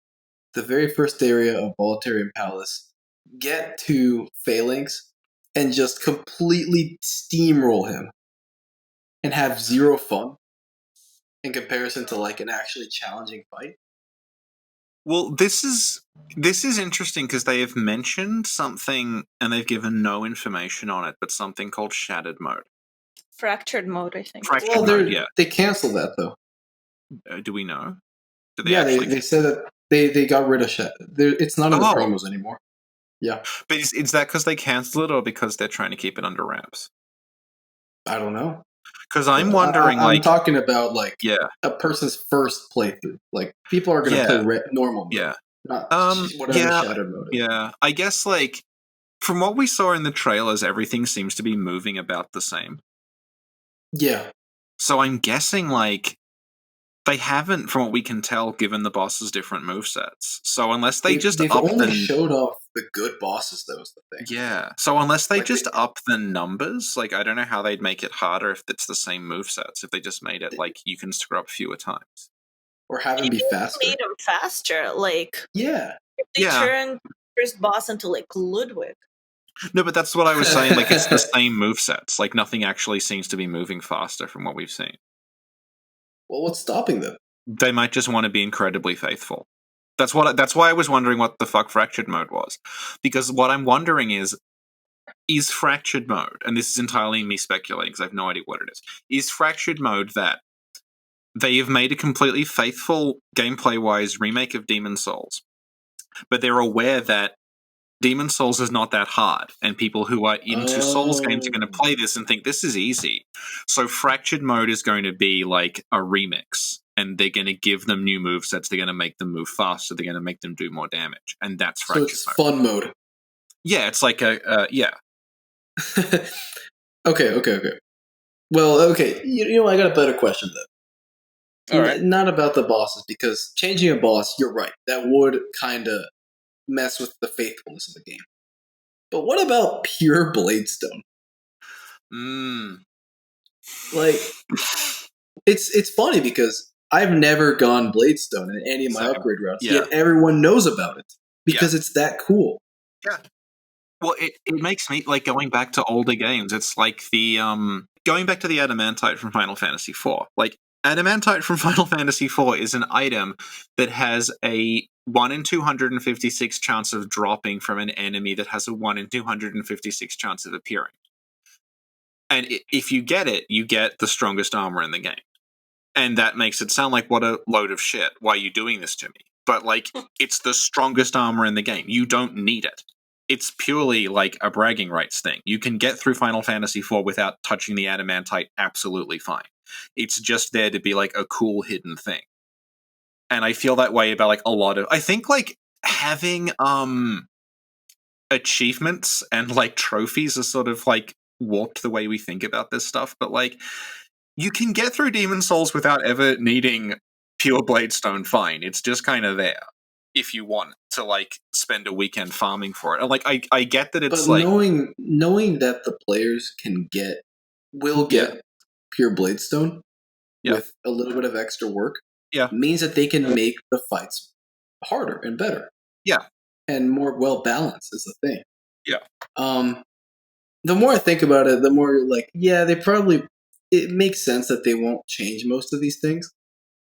the very first area of Bolitarian Palace, get to Phalanx, and just completely steamroll him and have zero fun in comparison to like an actually challenging fight? Well, this is interesting because they have mentioned something and they've given no information on it, but something called Shattered Mode. Fractured mode, I think. Fractured mode, yeah. They canceled that though. Do we know? They said that they got rid of it's not in the promos anymore. Yeah. But is that because they cancelled it or because they're trying to keep it under wraps? I don't know. Because I'm wondering, I'm talking about like a person's first playthrough. Like people are going to play normal mode. Yeah. Not whatever Shattered mode is. Yeah. I guess like from what we saw in the trailers, everything seems to be moving about the same. Yeah. So I'm guessing like they haven't, from what we can tell, given the bosses different movesets. So unless they've only showed off the good bosses, that was the thing. Yeah. So unless they just up the numbers, like I don't know how they'd make it harder if it's the same movesets. If they just made it like you can screw up fewer times, or have them be faster. Made them faster, like if they turn first boss into like Ludwig. No, but that's what I was saying. Like it's the same movesets. Like nothing actually seems to be moving faster from what we've seen. Well, what's stopping them? They might just want to be incredibly faithful. That's why I was wondering what the fuck Fractured Mode was. Because what I'm wondering is Fractured Mode, and this is entirely me speculating because I have no idea what it is Fractured Mode that they have made a completely faithful gameplay-wise remake of Demon Souls, but they're aware that Demon Souls is not that hard, and people who are into Souls games are going to play this and think this is easy. So Fractured Mode is going to be like a remix, and they're going to give them new movesets, they're going to make them move faster, they're going to make them do more damage, and that's Fractured Mode. So it's fun mode. Yeah, it's like yeah. Okay. Well, okay, you know, I got a better question then. All right. Not about the bosses, because changing a boss, you're right, that would kind of mess with the faithfulness of the game. But what about pure Bladestone? Like, it's funny because I've never gone Bladestone in any of my Same. upgrade routes, Yeah. yet everyone knows about it because it's that cool. Yeah. Well, it makes me, like, going back to older games, it's like the, going back to the Adamantite from Final Fantasy IV. Like, Adamantite from Final Fantasy IV is an item that has a 1 in 256 chance of dropping from an enemy that has a 1 in 256 chance of appearing. And if you get it, you get the strongest armor in the game. And that makes it sound like, what a load of shit. Why are you doing this to me? But, like, it's the strongest armor in the game. You don't need it. It's purely, like, a bragging rights thing. You can get through Final Fantasy IV without touching the Adamantite absolutely fine. It's just there to be, like, a cool hidden thing. And I feel that way about, like, a lot of... I think, like, having achievements and, like, trophies are sort of, like, warped the way we think about this stuff. But, like, you can get through Demon Souls without ever needing pure Bladestone fine. It's just kind of there if you want to, like, spend a weekend farming for it. And, like, I get that it's, but like... knowing that the players will get pure Bladestone with a little bit of extra work means that they can make the fights harder and better. Yeah. And more well-balanced is the thing. Yeah. The more I think about it, the more, like, yeah, it makes sense that they won't change most of these things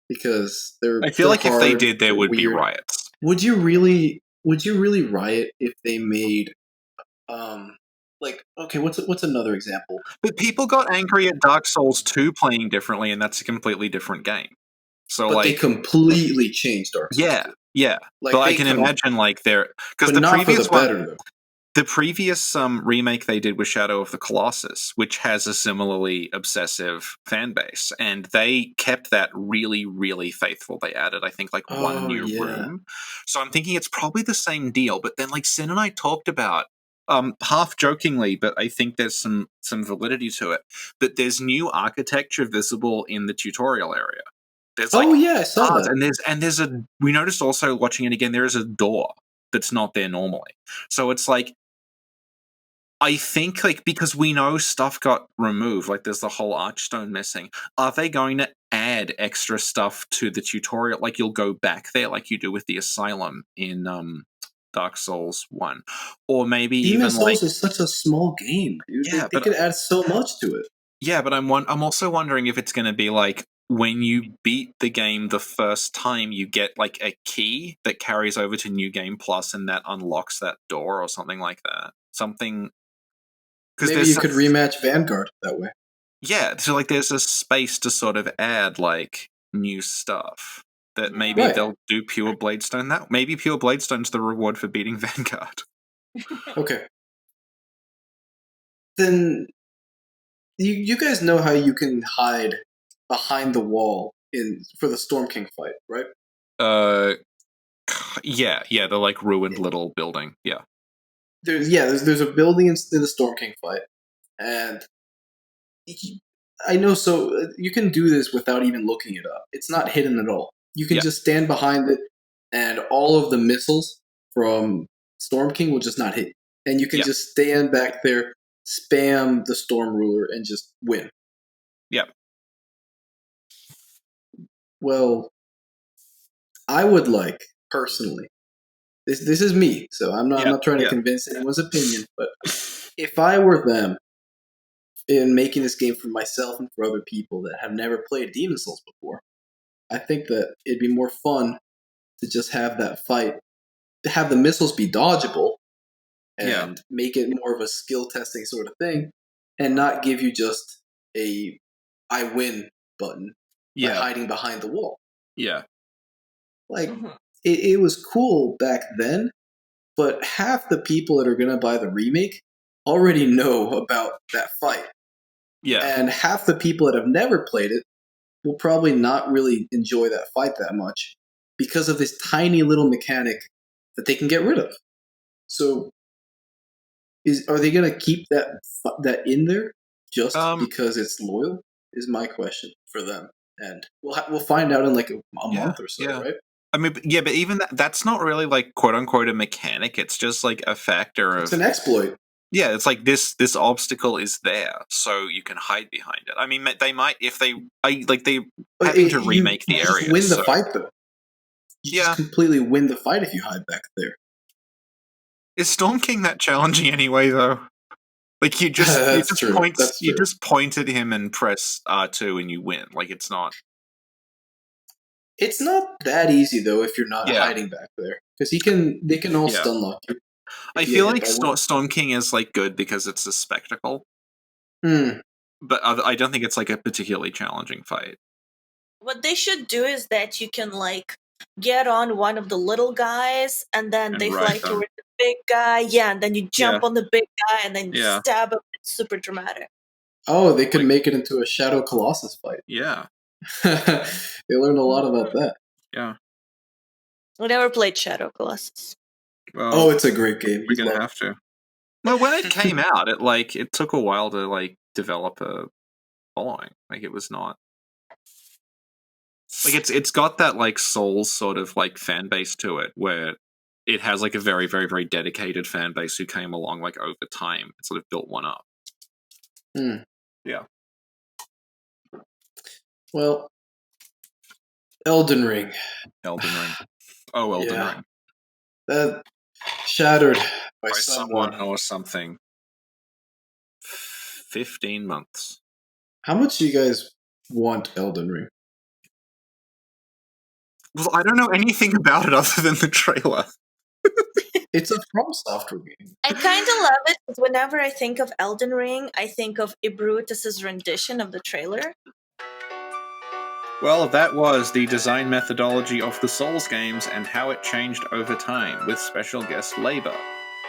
because I feel like if they hard, did, there would be weird. riots. Would you really riot if they made like, okay, what's another example? But people got angry at Dark Souls 2 playing differently, and that's a completely different game. So, but like, they completely changed Dark Souls 2. Yeah. Like, but I can imagine, like, because the not previous for the better, though. The previous remake they did was Shadow of the Colossus, which has a similarly obsessive fan base, and they kept that really, really faithful. They added, I think, like, one new room. So I'm thinking it's probably the same deal. But then, like, Sin and I talked about, half jokingly, but I think there's some validity to it, that there's new architecture visible in the tutorial area. There's, like, I saw that. And we noticed also watching it again, there is a door that's not there normally. So it's like, I think, like, because we know stuff got removed, like there's the whole Archstone missing, are they going to add extra stuff to the tutorial? Like, you'll go back there like you do with the Asylum in Dark Souls 1. Or maybe Demon even, Souls like... is such a small game, dude. Yeah, they could add so much to it. Yeah, but I'm also wondering if it's going to be like, when you beat the game the first time, you get, like, a key that carries over to New Game Plus and that unlocks that door or something like that. Something... Maybe you could rematch Vanguard that way. Yeah, so, like, there's a space to sort of add, like, new stuff. That maybe they'll do pure Bladestone maybe pure Bladestone's the reward for beating Vanguard. Okay. Then... You guys know how you can hide behind the wall for the Storm King fight, right? Yeah, the, like, ruined little building. Yeah. There's a building in the Storm King fight, and I know, so you can do this without even looking it up. It's not hidden at all. You can just stand behind it, and all of the missiles from Storm King will just not hit you. And you can just stand back there, spam the Storm Ruler, and just win. Yep. Well, I would like, personally, this is me, so I'm not trying to convince anyone's opinion, but if I were them, in making this game for myself and for other people that have never played Demon Souls before, I think that it'd be more fun to just have that fight, to have the missiles be dodgeable, and make it more of a skill testing sort of thing, and not give you just a I win button by hiding behind the wall. Yeah. Like, it was cool back then, but half the people that are going to buy the remake already know about that fight. Yeah. And half the people that have never played it will probably not really enjoy that fight that much because of this tiny little mechanic that they can get rid of. So, are they going to keep that in there just because it's loyal? Is my question for them, and we'll find out in like a month or so, right? I mean, but even that's not really, like, quote unquote a mechanic. It's just like a factor of... It's an exploit. Yeah, it's like this obstacle is there, so you can hide behind it. I mean, they might if they having to remake the you area. just win the so, fight, though. You just completely win the fight if you hide back there. Is Storm King that challenging anyway, though? Like you just just point at him and press R2 and you win. Like it's not. It's not that easy though if you're not hiding back there, because they can all stun lock you. I feel like Storm King is like good because it's a spectacle. But I don't think it's like a particularly challenging fight. What they should do is that you can like get on one of the little guys and then they fly towards the big guy. Yeah, and then you jump on the big guy and then stab him. It's super dramatic. Oh, they could make it into a Shadow Colossus fight. Yeah. They learned a lot about that. Yeah. I never played Shadow Colossus. Well, it's a great game. We're gonna have to. Well, when it came out, it took a while to like develop a following. Like it was not like it's got that like Souls sort of like fan base to it, where it has like a very, very, very dedicated fan base who came along like over time and sort of built one up. Yeah. Well, Elden Ring. Oh, Elden Ring. That shattered by someone or something. 15 months. How much do you guys want Elden Ring? Well, I don't know anything about it other than the trailer. It's a From Software game. I kind of love it because whenever I think of Elden Ring, I think of Ibrutus's rendition of the trailer. Well, that was the design methodology of the Souls games and how it changed over time, with special guest Labor.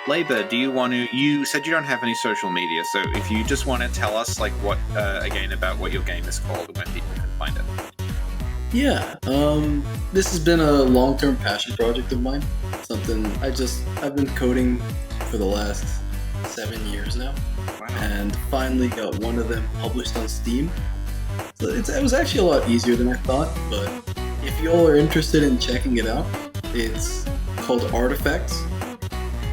Labor, do you want to... You said you don't have any social media, so if you just want to tell us, like, what, again, about what your game is called and where people can find it. Yeah, this has been a long-term passion project of mine. Something I've been coding for the last 7 years now. Wow. And finally got one of them published on Steam. So it was actually a lot easier than I thought, but if you all are interested in checking it out, it's called Artifacts,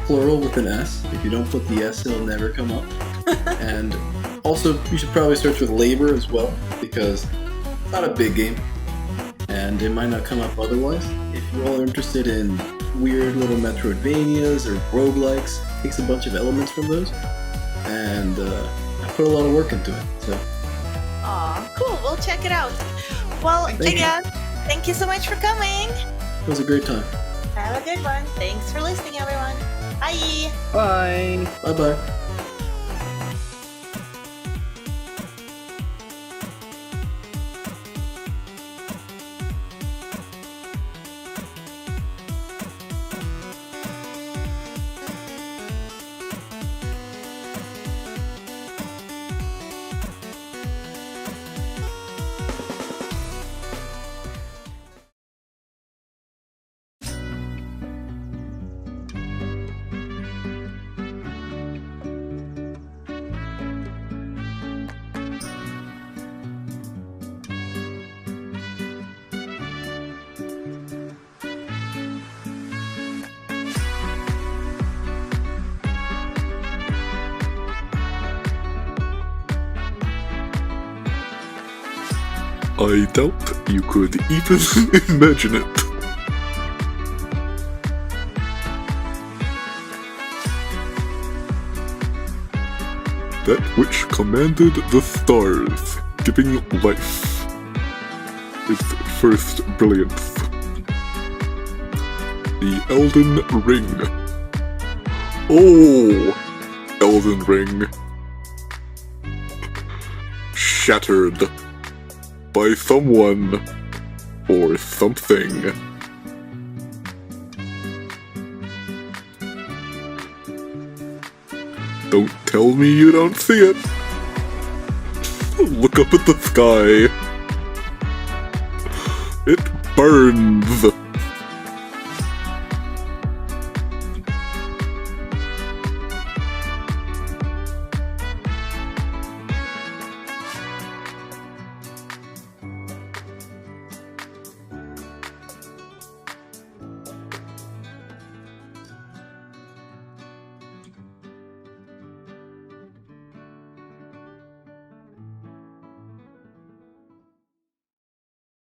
plural with an S. If you don't put the S, it'll never come up. And also, you should probably search with Labor as well, because it's not a big game, and it might not come up otherwise. If you all are interested in weird little Metroidvanias or roguelikes, it takes a bunch of elements from those, and I put a lot of work into it, so... Aw, cool. We'll check it out. Well, again, thank you so much for coming. It was a great time. Have a good one. Thanks for listening, everyone. Bye. Bye. Bye-bye. I doubt you could even imagine it. That which commanded the stars, giving life its first brilliance. The Elden Ring. Oh, Elden Ring. Shattered by someone or something. Don't tell me you don't see it. Look up at the sky. It burns.